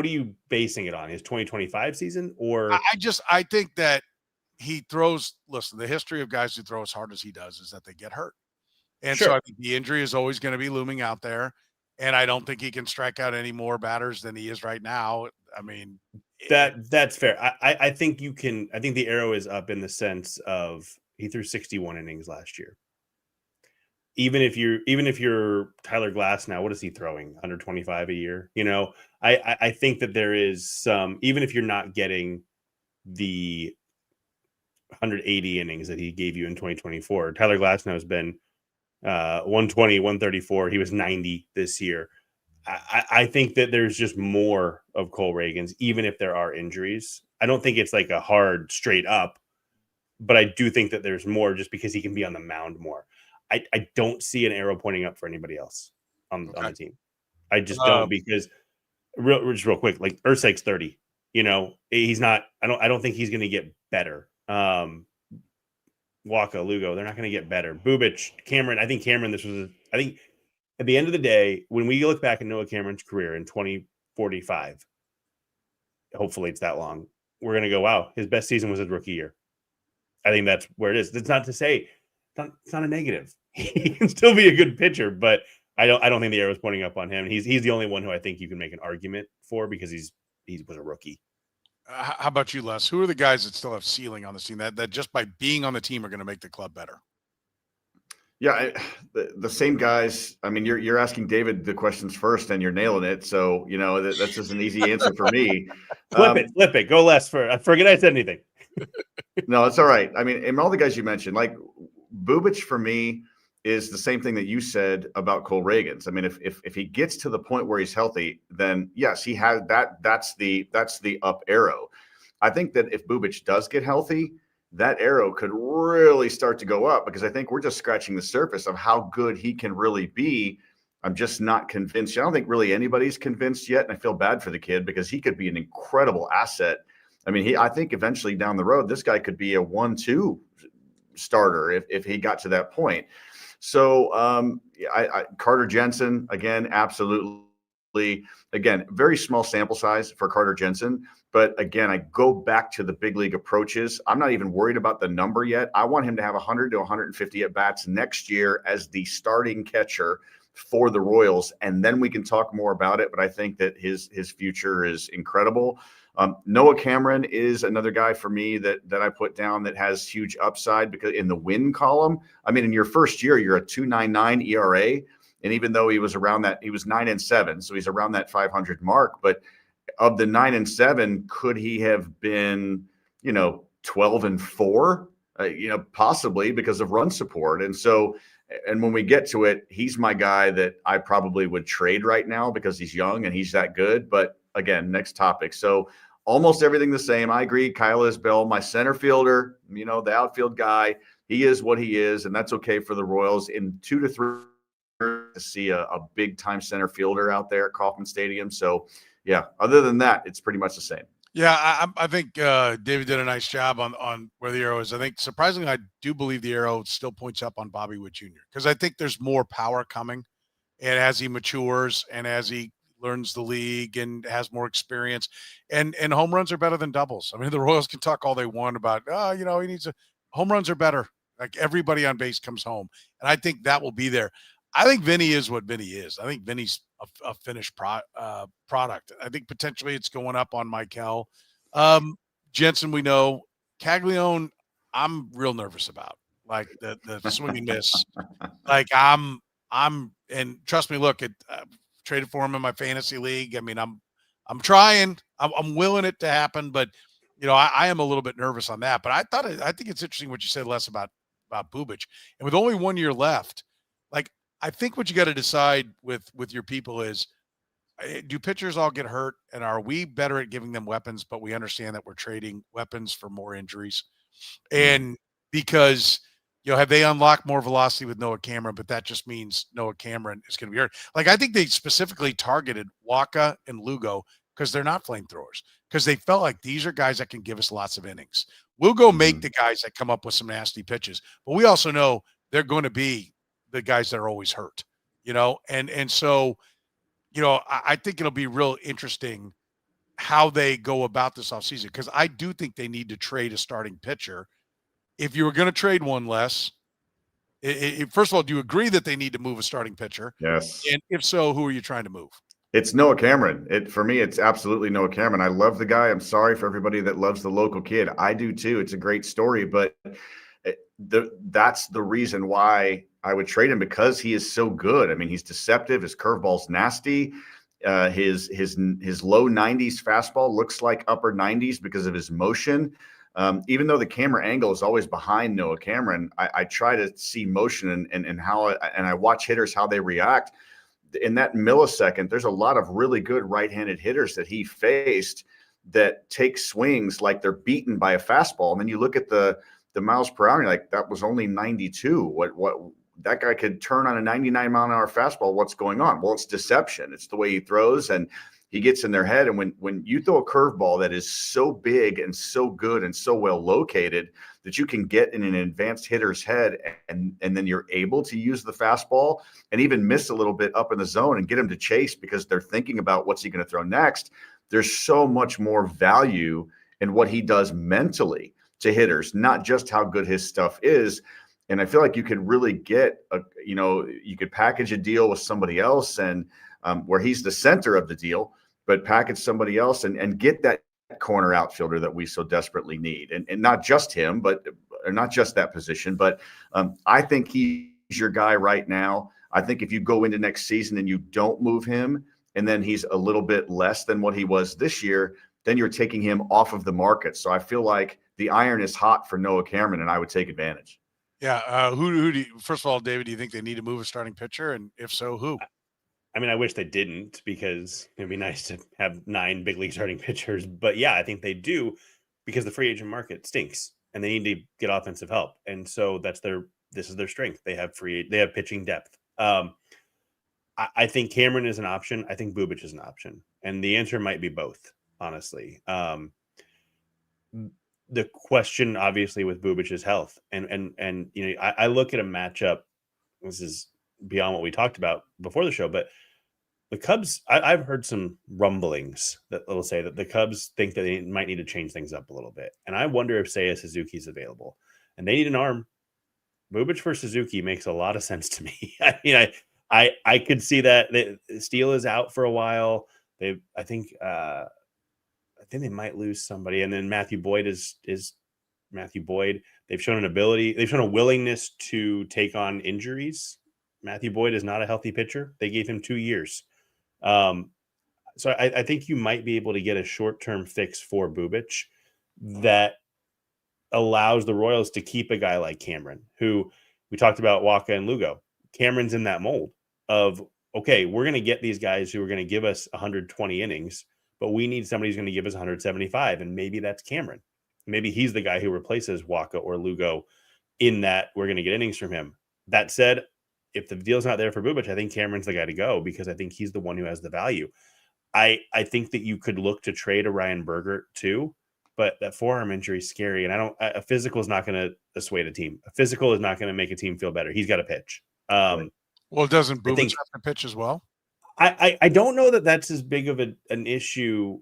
are you basing it on? His 2025 season, or I think that he throws. Listen, the history of guys who throw as hard as he does is that they get hurt, and so I think the injury is always going to be looming out there. And I don't think he can strike out any more batters than he is right now. I mean. That's fair. I think you can. I think the arrow is up in the sense of he threw 61 innings last year. Even if you're Tyler Glass now, what is he throwing? 125 a year. I think that there is some. Even if you're not getting the 180 innings that he gave you in 2024, Tyler Glass now has been 120, 134. He was 90 this year. I think that there's just more of Cole Reagan's, even if there are injuries. I don't think it's like a hard straight up. but I do think that there's more just because he can be on the mound more. I don't see an arrow pointing up for anybody else on the team. I just don't, because just real quick, like Ursak's 30. He's not. I don't think he's going to get better. Waka, Lugo, they're not going to get better. Bubic, Cameron. I think at the end of the day, when we look back at Noah Cameron's career in 2045, hopefully it's that long, we're going to go, wow, his best season was his rookie year. I think that's where it is. It's not to say it's not a negative. He can still be a good pitcher, but I don't think the arrow is pointing up on him. He's the only one who I think you can make an argument for, because he was a rookie. How about you, Les? Who are the guys that still have ceiling on the team that just by being on the team are going to make the club better? Yeah, the same guys. I mean, you're asking David the questions first, and you're nailing it. So that's just an easy answer for me. Flip it. Go Les first. I forget I said anything. No, it's all right. I mean, and all the guys you mentioned, like Bubic for me is the same thing that you said about Cole Reagans. I mean, if he gets to the point where he's healthy, then yes, he has that. That's the up arrow. I think that if Bubic does get healthy, that arrow could really start to go up, because I think we're just scratching the surface of how good he can really be. I'm just not convinced. I don't think really anybody's convinced yet, and I feel bad for the kid, because he could be an incredible asset. I mean, I think eventually down the road, this guy could be a 1-2 starter if he got to that point. So Carter Jensen, again, absolutely. Again, very small sample size for Carter Jensen. But again, I go back to the big league approaches. I'm not even worried about the number yet. I want him to have 100 to 150 at-bats next year as the starting catcher for the Royals, and then we can talk more about it. But I think that his future is incredible. Noah Cameron is another guy for me that I put down that has huge upside, because in the win column, I mean, in your first year, you're a 2.99 ERA. And even though he was around that, he was 9-7. So he's around that 500 mark. But of the 9-7, could he have been, 12-4? Possibly, because of run support. And so, and when we get to it, he's my guy that I probably would trade right now, because he's young and he's that good. But again, next topic. So almost everything the same. I agree. Kyle Isbell, my center fielder, the outfield guy, he is what he is, and that's okay for the Royals. In 2 to 3 to see a big time center fielder out there at Kauffman Stadium. So yeah, other than that, it's pretty much the same. Yeah, I think David did a nice job on where the arrow is. I think, surprisingly, I do believe the arrow still points up on Bobby Witt Jr., because I think there's more power coming. And as he matures and as he learns the league and has more experience, and home runs are better than doubles. I mean, the Royals can talk all they want about, he needs home runs are better. Like, everybody on base comes home. And I think that will be there. I think Vinny is what Vinny is. I think Vinny's a finished product. I think potentially it's going up on Maikel. Jensen, we know. Caglione, I'm real nervous about. Like the swing and miss. Like I'm, and trust me, look, traded for him in my fantasy league. I mean, I'm trying. I'm willing it to happen, but I am a little bit nervous on that. But I think it's interesting what you said, Les, about Bubic, and with only 1 year left, like, I think what you got to decide with your people is, do pitchers all get hurt, and are we better at giving them weapons, but we understand that we're trading weapons for more injuries? And because, have they unlocked more velocity with Noah Cameron, but that just means Noah Cameron is going to be hurt. Like, I think they specifically targeted Waka and Lugo because they're not flamethrowers, because they felt like these are guys that can give us lots of innings. We'll go make the guys that come up with some nasty pitches, but we also know they're going to be the guys that are always hurt, and so, I think it'll be real interesting how they go about this offseason, because I do think they need to trade a starting pitcher. If you were going to trade one less, first of all, do you agree that they need to move a starting pitcher? Yes. And if so, who are you trying to move? It's Noah Cameron. For me, it's absolutely Noah Cameron. I love the guy. I'm sorry for everybody that loves the local kid. I do too. It's a great story, but that's the reason why I would trade him, because he is so good. I mean, he's deceptive. His curveball's nasty. His low 90s fastball looks like upper 90s because of his motion. Even though the camera angle is always behind Noah Cameron, I try to see motion and how, and I watch hitters, how they react. In that millisecond, there's a lot of really good right-handed hitters that he faced that take swings like they're beaten by a fastball. And then you look at the the miles per hour. You're like, that was only 92. What that guy could turn on a 99 mile an hour fastball. What's going on? Well, it's deception. It's the way he throws, and he gets in their head. And when you throw a curveball that is so big and so good and so well located that you can get in an advanced hitter's head, and then you're able to use the fastball and even miss a little bit up in the zone and get him to chase because they're thinking about what's he going to throw next. There's so much more value in what he does mentally to hitters, not just how good his stuff is. And I feel like you could really get you could package a deal with somebody else, and where he's the center of the deal, but package somebody else and get that corner outfielder that we so desperately need. And not just him, or not just that position, but I think he's your guy right now. I think if you go into next season and you don't move him, and then he's a little bit less than what he was this year, then you're taking him off of the market. So I feel like the iron is hot for Noah Cameron, and I would take advantage. Yeah. Who do you, first of all, David, do you think they need to move a starting pitcher? And if so, who? I mean, I wish they didn't, because it'd be nice to have 9 big league starting pitchers. But yeah, I think they do, because the free agent market stinks and they need to get offensive help. And so this is their strength. They have pitching depth. I think Cameron is an option. I think Bubic is an option. And the answer might be both, honestly. The question, obviously, with Bubic's health, and I look at a matchup. This is beyond what we talked about before the show, but the Cubs, I've heard some rumblings that will say that the Cubs think that they might need to change things up a little bit. And I wonder if Seiya Suzuki's available, and they need an arm. Bubic for Suzuki makes a lot of sense to me. I mean, I could see that. Steele is out for a while. I think they might lose somebody, and then Matthew Boyd is Matthew Boyd. They've shown a willingness to take on injuries. Matthew Boyd is not a healthy pitcher. They gave him 2 years. So I think you might be able to get a short-term fix for Bubic that allows the Royals to keep a guy like Cameron, who we talked about, Waka and Lugo. Cameron's in that mold of, okay, we're going to get these guys who are going to give us 120 innings, but we need somebody who's going to give us 175, and maybe that's Cameron. Maybe he's the guy who replaces Waka or Lugo, in that we're going to get innings from him. That said, if the deal's not there for Bubic, I think Cameron's the guy to go, because I think he's the one who has the value. I think that you could look to trade a Ryan Bergert too, but that forearm injury is scary, and a physical is not going to dissuade a team. A physical is not going to make a team feel better. He's got to pitch. Well, doesn't Bubic have to pitch as well? I don't know that that's as big of an issue.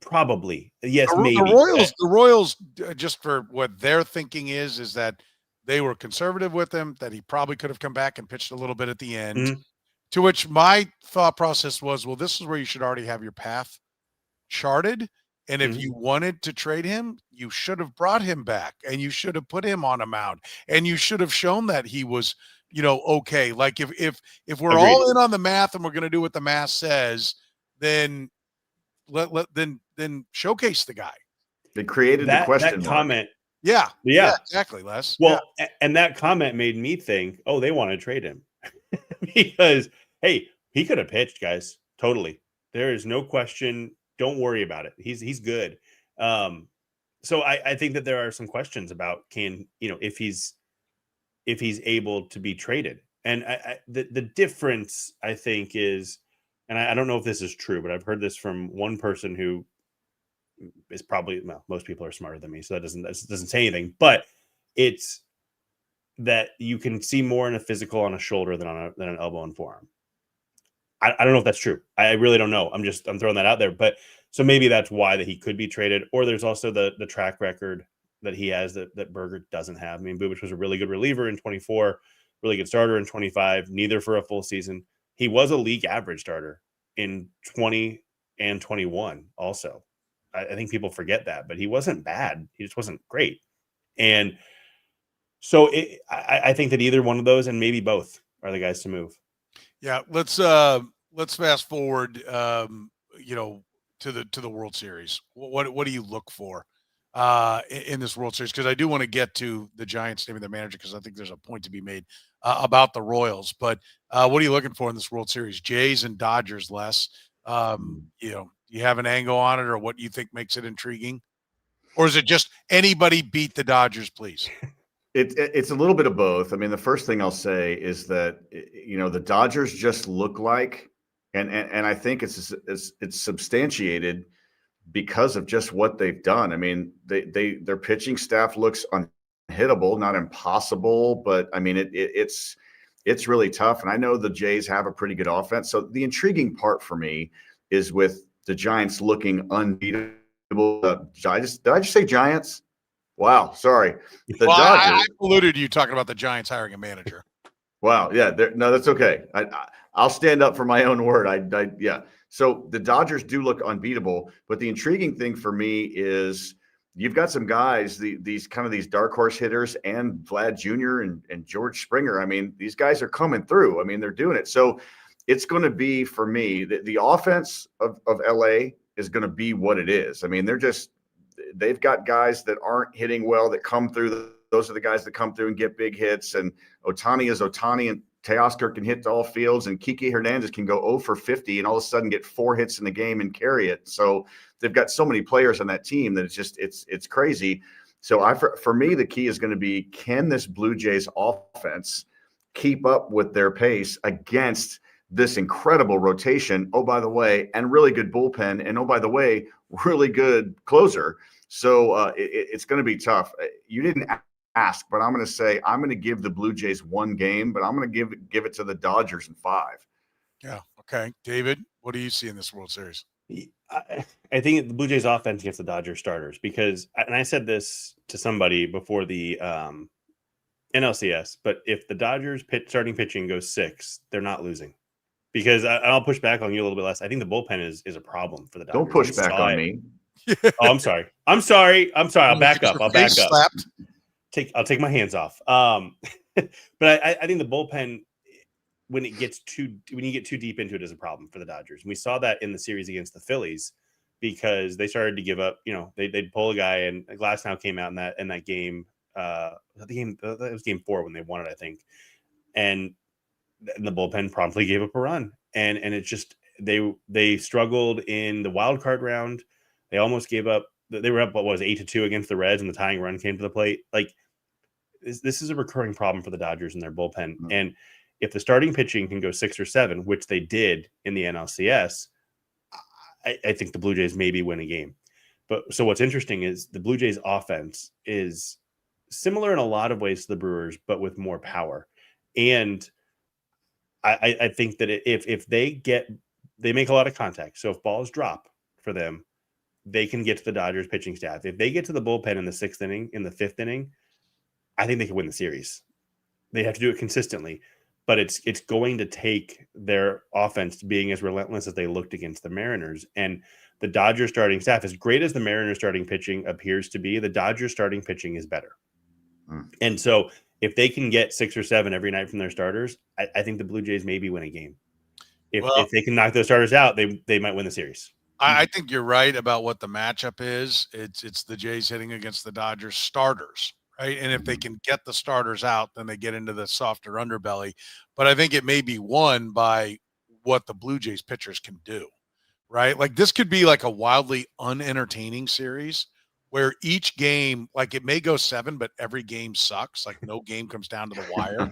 Probably. Yes, maybe. The Royals, just for what their thinking is that they were conservative with him, that he probably could have come back and pitched a little bit at the end. Mm-hmm. To which my thought process was, well, this is where you should already have your path charted. And if you wanted to trade him, you should have brought him back, and you should have put him on a mound, and you should have shown that he was, okay. Like if we're Agreed. all in on the math and we're going to do what the math says, then then showcase the guy. They created the question that comment. Yeah, exactly, Les. Well, and that comment made me think, oh, they want to trade him because, hey, he could have pitched, guys. Totally. There is no question. Don't worry about it. He's good. So I think that there are some questions about if he's able to be traded. And the difference, I think, is, and I don't know if this is true, but I've heard this from one person who is probably, well, most people are smarter than me, so that doesn't say anything, but it's that you can see more in a physical on a shoulder than an elbow and forearm. I don't know if that's true. I really don't know. I'm throwing that out there, but so maybe that's why that he could be traded. Or there's also the track record that he has that Berger doesn't have. I mean, Bubic was a really good reliever in 24, really good starter in 25, neither for a full season. He was a league average starter in 20 and 21 also. I think people forget that, but he wasn't bad. He just wasn't great. And so I think that either one of those, and maybe both, are the guys to move. Yeah, let's fast forward, to the World Series. What do you look for in this World Series? Because I do want to get to the Giants naming their manager, because I think there's a point to be made about the Royals. But what are you looking for in this World Series? Jays and Dodgers, Les. Do you have an angle on it, or what you think makes it intriguing? Or is it just anybody beat the Dodgers, please? It's a little bit of both. I mean, the first thing I'll say is that the Dodgers just look like, and I think it's substantiated because of just what they've done. I mean, their pitching staff looks unhittable, not impossible, but I mean it's really tough. And I know the Jays have a pretty good offense. So the intriguing part for me is with the Giants looking unbeatable. Did I just say Giants? Wow, sorry. The Dodgers. I alluded to you talking about the Giants hiring a manager. Wow, yeah, no, that's okay. I'll stand up for my own word. Yeah. So the Dodgers do look unbeatable, but the intriguing thing for me is you've got some guys, these dark horse hitters, and Vlad Jr. and George Springer. I mean, these guys are coming through. I mean, they're doing it. So it's going to be, for me, the offense of LA is going to be what it is. I mean, they've got guys that aren't hitting well that come through. Those are the guys that come through and get big hits. And Ohtani is Ohtani, and Teoscar can hit to all fields, and Kike Hernandez can go 0 for 50 and all of a sudden get 4 hits in the game and carry it. So they've got so many players on that team that it's crazy. So for me, the key is going to be, can this Blue Jays offense keep up with their pace against this incredible rotation? Oh, by the way, and really good bullpen. And oh, by the way, really good closer. So it's going to be tough. You didn't ask, but I'm going to say I'm going to give the Blue Jays 1 game, but I'm going to give it to the Dodgers in 5. Yeah. Okay. David, what do you see in this World Series? I think the Blue Jays offense against the Dodgers starters, because, and I said this to somebody before the NLCS, but if the Dodgers starting pitching goes 6, they're not losing. Because I'll push back on you a little bit less. I think the bullpen is a problem for the Dodgers. Don't push back on me. Oh, I'm sorry. I'll back up. I'll take my hands off. But I think the bullpen, when you get too deep into it, is a problem for the Dodgers. And we saw that in the series against the Phillies, because they started to give up. They'd pull a guy, and Glasnow came out in that game. It was game 4 when they won it, I think. And the bullpen promptly gave up a run, and it just they struggled in the wild card round. They almost gave up. They were up 8-2 against the Reds, and the tying run came to the plate. Like this is a recurring problem for the Dodgers and their bullpen. Mm-hmm. And if the starting pitching can go 6 or 7, which they did in the NLCS, I think the Blue Jays maybe win a game. But so what's interesting is the Blue Jays offense is similar in a lot of ways to the Brewers, but with more power. And I think that if they make a lot of contact. So if balls drop for them, they can get to the Dodgers pitching staff. If they get to the bullpen in the 6th inning, in the 5th inning, I think they can win the series. They have to do it consistently, but it's going to take their offense being as relentless as they looked against the Mariners. And the Dodgers starting staff, as great as the Mariners starting pitching appears to be, the Dodgers starting pitching is better. And so if they can get 6 or 7 every night from their starters, I think the Blue Jays maybe win a game. If they can knock those starters out, they might win the series. I think you're right about what the matchup is. It's the Jays hitting against the Dodgers starters, right? And if they can get the starters out, then they get into the softer underbelly. But I think it may be won by what the Blue Jays pitchers can do, right? Like this could be like a wildly unentertaining series where each game, like it may go 7, but every game sucks. Like no game comes down to the wire.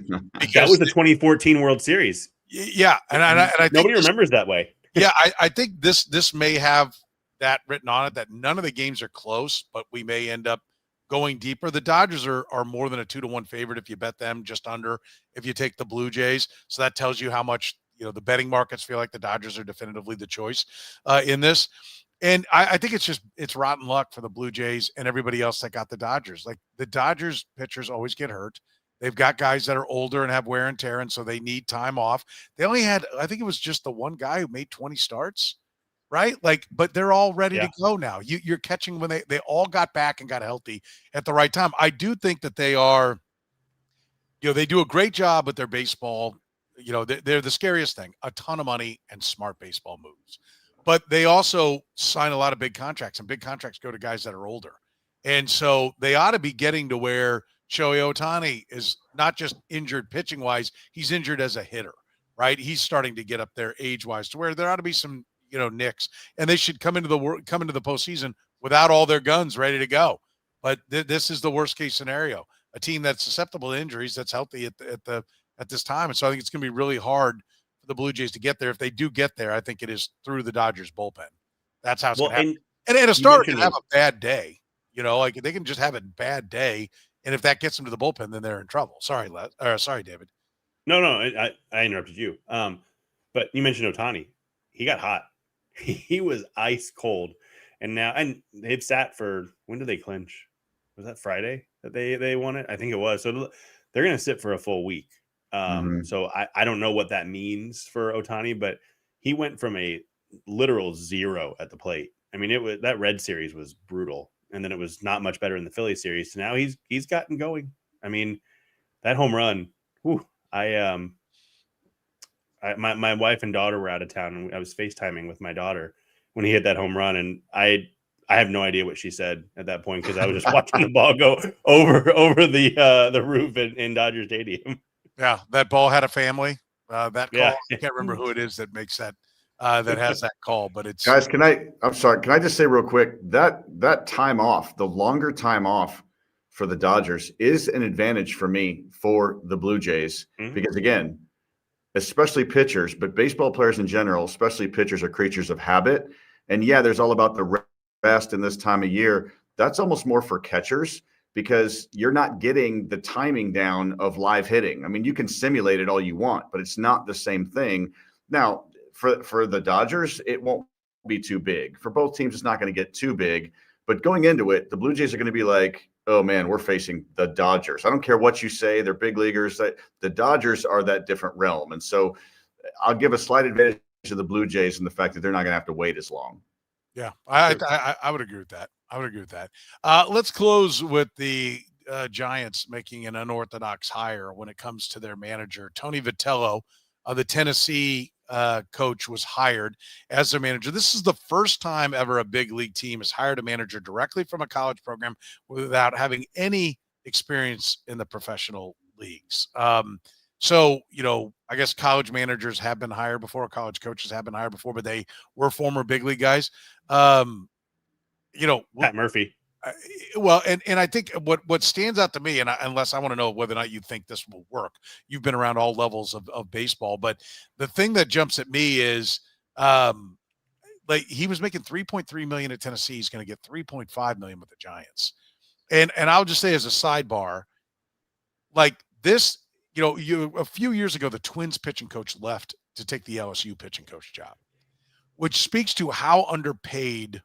That was the 2014 World Series. Yeah. And I think nobody remembers that way. Yeah, I think this may have that written on it, that none of the games are close, but we may end up going deeper. The Dodgers are more than a 2-1 favorite if you bet them, just under if you take the Blue Jays. So that tells you how much the betting markets feel like the Dodgers are definitively the choice in this. And I think it's rotten luck for the Blue Jays and everybody else that got the Dodgers. Like the Dodgers pitchers always get hurt. They've got guys that are older and have wear and tear, and so they need time off. They only had, I think it was just the one guy who made 20 starts, right? Like, but they're all ready to go now. You're catching when they all got back and got healthy at the right time. I do think that they are, they do a great job with their baseball. They're the scariest thing, a ton of money and smart baseball moves. But they also sign a lot of big contracts, and big contracts go to guys that are older. And so they ought to be getting to where Shohei Ohtani is not just injured pitching wise, he's injured as a hitter, right? He's starting to get up there age wise to where there ought to be some, nicks, and they should come into the postseason without all their guns ready to go. But this is the worst case scenario. A team that's susceptible to injuries, that's healthy at this time. And so I think it's going to be really hard for the Blue Jays to get there. If they do get there, I think it is through the Dodgers bullpen. That's how it's going to happen. And a starter can have a bad day. Like they can just have a bad day. And if that gets them to the bullpen, then they're in trouble. Sorry, David. No, I interrupted you. But you mentioned Ohtani. He got hot. He was ice cold. And they've sat for, when did they clinch? Was that Friday that they won it? I think it was. So they're going to sit for a full week. So I don't know what that means for Ohtani, but he went from a literal 0 at the plate. I mean, that Red series was brutal. And then it was not much better in the Philly series. So now he's gotten going. I mean, that home run, whew, my wife and daughter were out of town, and I was FaceTiming with my daughter when he hit that home run, and I have no idea what she said at that point because I was just watching the ball go over the roof in Dodger Stadium. Yeah, that ball had a family. That call, I can't remember who it is that makes that has that call, but it's guys. I'm sorry. Can I just say real quick that time off, the longer time off for the Dodgers is an advantage for me for the Blue Jays because again, especially pitchers, but baseball players in general, especially pitchers, are creatures of habit. And yeah, there's all about the rest in this time of year. That's almost more for catchers because you're not getting the timing down of live hitting. I mean, you can simulate it all you want, but it's not the same thing. Now, for the Dodgers, it won't be too big. For both teams, it's not going to get too big. But going into it, the Blue Jays are going to be like, oh, man, we're facing the Dodgers. I don't care what you say. They're big leaguers. The Dodgers are that different realm. And so I'll give a slight advantage to the Blue Jays in the fact that they're not going to have to wait as long. Yeah, I would agree with that. Let's close with the Giants making an unorthodox hire when it comes to their manager. Tony Vitello, the Tennessee coach, was hired as their manager. This is the first time ever a big league team has hired a manager directly from a college program without having any experience in the professional leagues. So, I guess college managers have been hired before, college coaches have been hired before, but they were former big league guys. Pat Murphy. Well, and I think what stands out to me, and unless I want to know whether or not you think this will work, you've been around all levels of baseball, but the thing that jumps at me is, like he was making $3.3 million at Tennessee. He's going to get $3.5 million with the Giants. And I'll just say as a sidebar, like this, a few years ago, the Twins pitching coach left to take the LSU pitching coach job, which speaks to how underpaid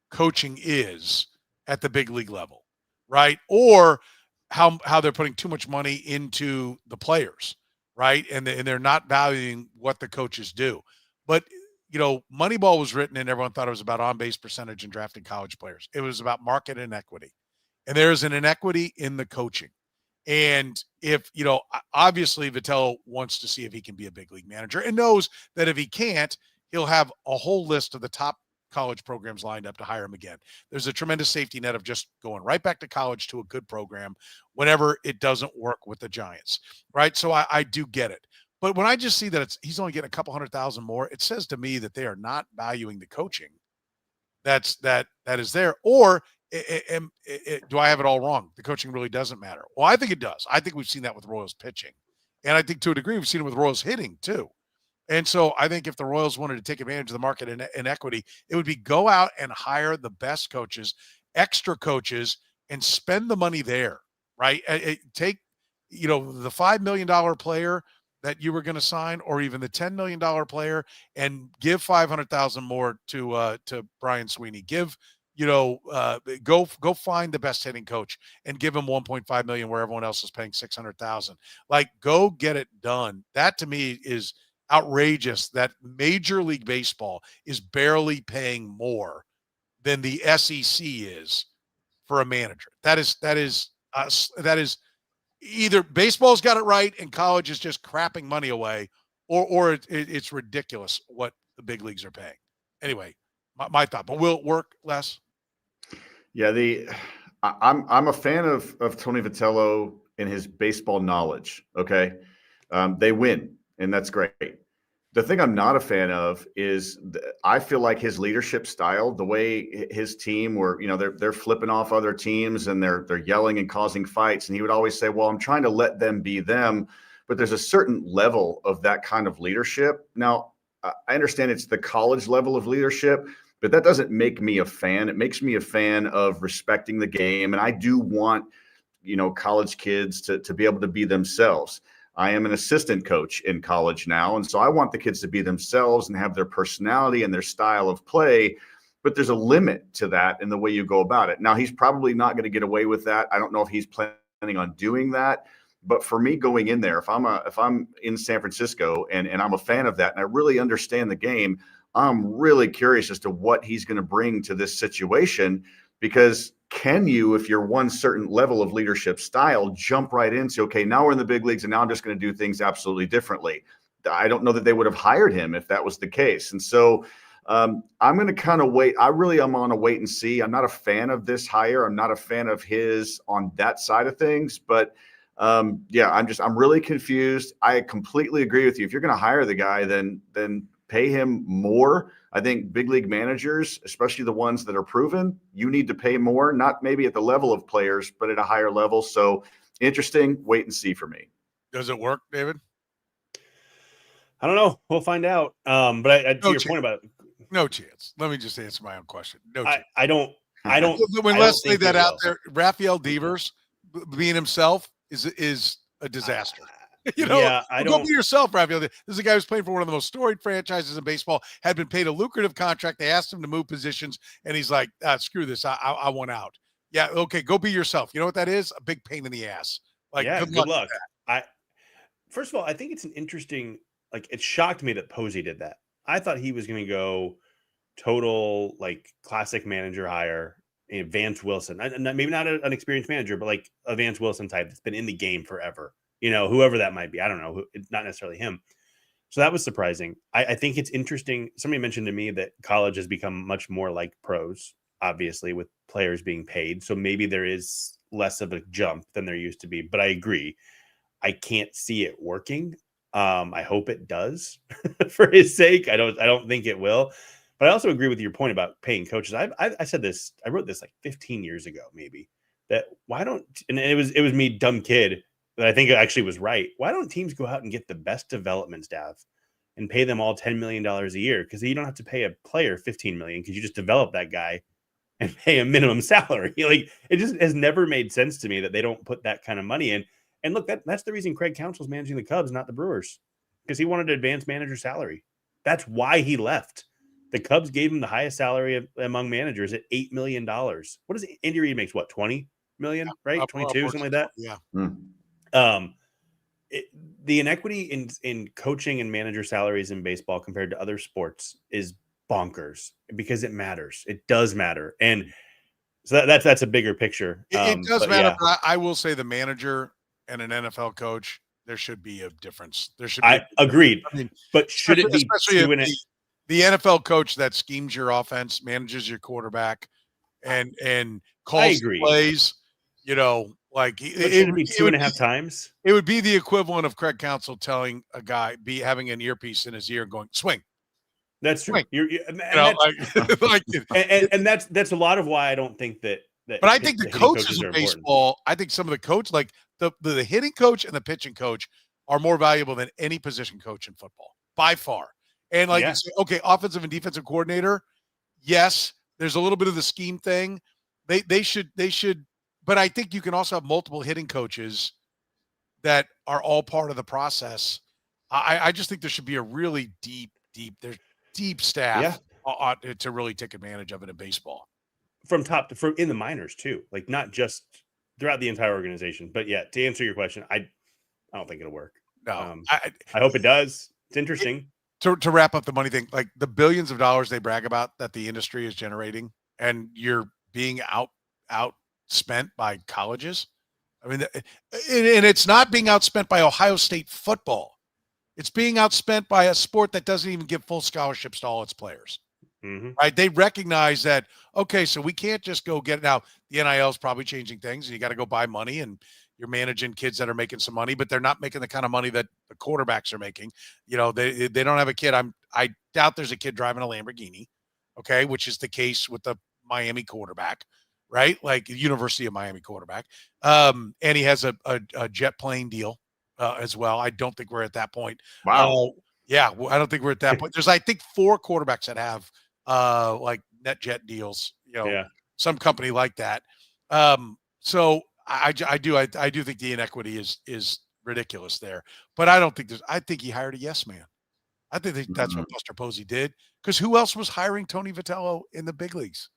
coaching is at the big league level, right? Or how they're putting too much money into the players, right? And they're not valuing what the coaches do. But, Moneyball was written and everyone thought it was about on-base percentage and drafting college players. It was about market inequity. And there's an inequity in the coaching. And if, obviously Vitello wants to see if he can be a big league manager and knows that if he can't, he'll have a whole list of the top college programs lined up to hire him again. There's a tremendous safety net of just going right back to college to a good program whenever it doesn't work with the Giants, right? So I do get it. But when I just see that he's only getting a couple $100,000 more, it says to me that they are not valuing the coaching that is there. Or do I have it all wrong? The coaching really doesn't matter. Well, I think it does. I think we've seen that with Royals pitching. And I think to a degree we've seen it with Royals hitting too. And so I think if the Royals wanted to take advantage of the market inequity, it would be go out and hire the best coaches, extra coaches, and spend the money there, right? Take, the $5 million player that you were going to sign, or even the $10 million player, and give $500,000 more to Brian Sweeney. Give, go find the best hitting coach and give him $1.5 million where everyone else is paying $600,000. Like, go get it done. That to me is outrageous that Major League Baseball is barely paying more than the SEC is for a manager. That is either baseball's got it right and college is just crapping money away, or it's ridiculous what the big leagues are paying. Anyway, my thought. But will it work, Les? Yeah, I'm a fan of Tony Vitello and his baseball knowledge. Okay, they win, and that's great. The thing I'm not a fan of is I feel like his leadership style, the way his team were, they're flipping off other teams and they're yelling and causing fights. And he would always say, well, I'm trying to let them be them. But there's a certain level of that kind of leadership. Now, I understand it's the college level of leadership, but that doesn't make me a fan. It makes me a fan of respecting the game. And I do want, college kids to be able to be themselves. I am an assistant coach in college now. And so I want the kids to be themselves and have their personality and their style of play. But there's a limit to that in the way you go about it. Now, he's probably not going to get away with that. I don't know if he's planning on doing that. But for me going in there, if I'm in San Francisco and I'm a fan of that and I really understand the game, I'm really curious as to what he's going to bring to this situation. Because can you, if you're one certain level of leadership style, jump right into, okay, now we're in the big leagues and now I'm just going to do things absolutely differently? I don't know that they would have hired him if that was the case. And so I'm going to kind of wait. I really am on a wait and see. I'm not a fan of this hire. I'm not a fan of his on that side of things. But I'm really confused. I completely agree with you. If you're going to hire the guy, then pay him more. I think big league managers, especially the ones that are proven, you need to pay more, not maybe at the level of players, but at a higher level. So interesting, wait and see for me. Does it work, David? I don't know. We'll find out. But to your point about no chance. Let me just answer my own question. No chance. I don't. When let's lay that out there, Rafael Devers being himself is a disaster. Go be yourself, Rafael. This is a guy who's playing for one of the most storied franchises in baseball, had been paid a lucrative contract. They asked him to move positions, and he's like, screw this. I want out. Yeah, okay, go be yourself. You know what that is? A big pain in the ass. Like, yeah, good luck. First of all, I think it's an interesting, it shocked me that Posey did that. I thought he was going to go total, classic manager hire, Vance Wilson. Maybe not an experienced manager, but a Vance Wilson type that's been in the game forever. Whoever that might be. I don't know. It's not necessarily him. So that was surprising. I think it's interesting. Somebody mentioned to me that college has become much more like pros, obviously, with players being paid. So maybe there is less of a jump than there used to be. But I agree. I can't see it working. I hope it does for his sake. I don't think it will. But I also agree with your point about paying coaches. I said this. I wrote this 15 years ago, maybe. That why don't, and it was me, dumb kid, that I think it actually was right. Why don't teams go out and get the best development staff and pay them all $10 million a year? Because you don't have to pay a player $15 million because you just develop that guy and pay a minimum salary. It just has never made sense to me that they don't put that kind of money in. And look, that's the reason Craig Counsell's managing the Cubs, not the Brewers, because he wanted to advance manager salary. That's why he left. The Cubs gave him the highest salary among managers at $8 million. What is Andy Reid makes? What, 20 million, right? 22, something like that. Yeah. The inequity in coaching and manager salaries in baseball compared to other sports is bonkers because it matters. It does matter. And so that's a bigger picture. It does matter. Yeah. But I will say the manager and an NFL coach, there should be a difference. There should be. I agreed. But should it be the NFL coach that schemes your offense, manages your quarterback, and calls plays? It would be 2.5 times. It would be the equivalent of Craig Counsell telling a guy, having an earpiece in his ear and going, swing. That's true. And that's a lot of why I don't think that. But I think the coaches of baseball, I think some of the coach, the hitting coach and the pitching coach, are more valuable than any position coach in football by far. And you say, okay, offensive and defensive coordinator, yes, there's a little bit of the scheme thing. They should. But I think you can also have multiple hitting coaches that are all part of the process. I just think there should be a really deep staff to really take advantage of it in baseball. From in the minors too, not just throughout the entire organization. But yeah, to answer your question, I don't think it'll work. No, I hope it does. It's interesting. To wrap up the money thing, the billions of dollars they brag about that the industry is generating, and you're being outspent by colleges. I mean, and it's not being outspent by Ohio State football. It's being outspent by a sport that doesn't even give full scholarships to all its players. Mm-hmm. Right? They recognize that, okay, so we can't just go get it. Now, the NIL is probably changing things, and you got to go buy money, and You're managing kids that are making some money, but they're not making the kind of money that the quarterbacks are making. You know, they don't have a kid. I doubt there's a kid driving a Lamborghini, okay, which is the case with the Miami quarterback, right? Like University of Miami quarterback. And he has a jet plane deal as well. I don't think we're at that point. Wow. Yeah, I don't think we're at that point. There's, I think, 4 quarterbacks that have like NetJet deals, you know, Yeah. some company like that. So I do think the inequity is ridiculous there. But I don't think I think he hired a yes man. I think that's what Buster Posey did. Because who else was hiring Tony Vitello in the big leagues?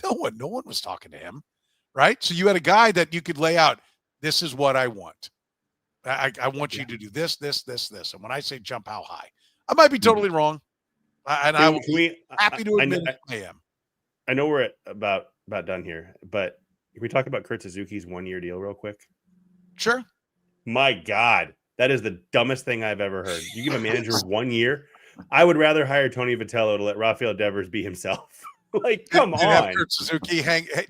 No one was talking to him, right? So you had a guy that you could lay out, this is what I want. I want you to do this, this, this, this. And when I say jump how high, I might be totally wrong. I will be happy to admit I am. I know we're about done here, but can we talk about Kurt Suzuki's 1-year deal real quick? Sure. My God, that is the dumbest thing I've ever heard. You give a manager 1 year. I would rather hire Tony Vitello to let Rafael Devers be himself. Like, come on. Kurt Suzuki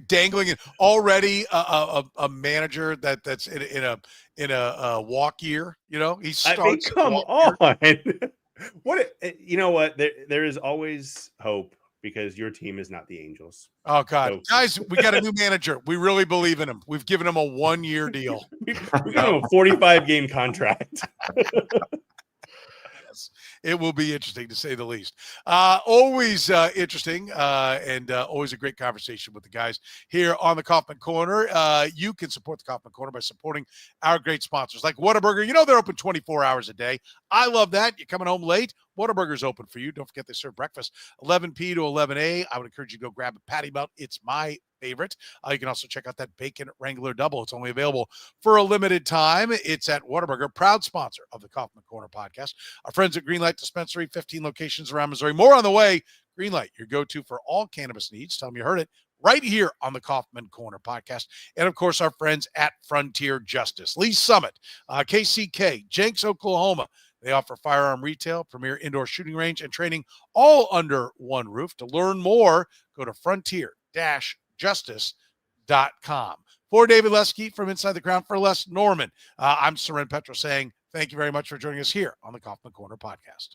dangling it already. A manager that's in a walk year. You know, he starts. Come on. What you know? What there is always hope because your team is not the Angels. Oh God, guys, we got a new manager. We really believe in him. We've given him a 1-year deal. we got him a 45-game contract. It will be interesting to say the least. Always interesting and always a great conversation with the guys here on the Kaufman Corner. You can support the Kaufman Corner by supporting our great sponsors like Whataburger. You know they're open 24 hours a day. I love that. You're coming home late, Whataburger's open for you. Don't forget they serve breakfast 11 p to 11 a. I would encourage you to go grab a patty melt. It's my favorite. You can also check out that Bacon Wrangler Double. It's only available for a limited time. It's at Whataburger, proud sponsor of the Kaufman Corner podcast. Our friends at Greenlight Dispensary, 15 locations around Missouri. More on the way. Greenlight, your go-to for all cannabis needs. Tell them you heard it right here on the Kaufman Corner podcast. And, of course, our friends at Frontier Justice. Lee Summit, KCK, Jenks, Oklahoma. They offer firearm retail, premier indoor shooting range, and training all under one roof. To learn more, go to frontier-justice.com. For David Lesky from Inside the Crown, for Les Norman, I'm Soren Petro saying thank you very much for joining us here on the Kaufman Corner podcast.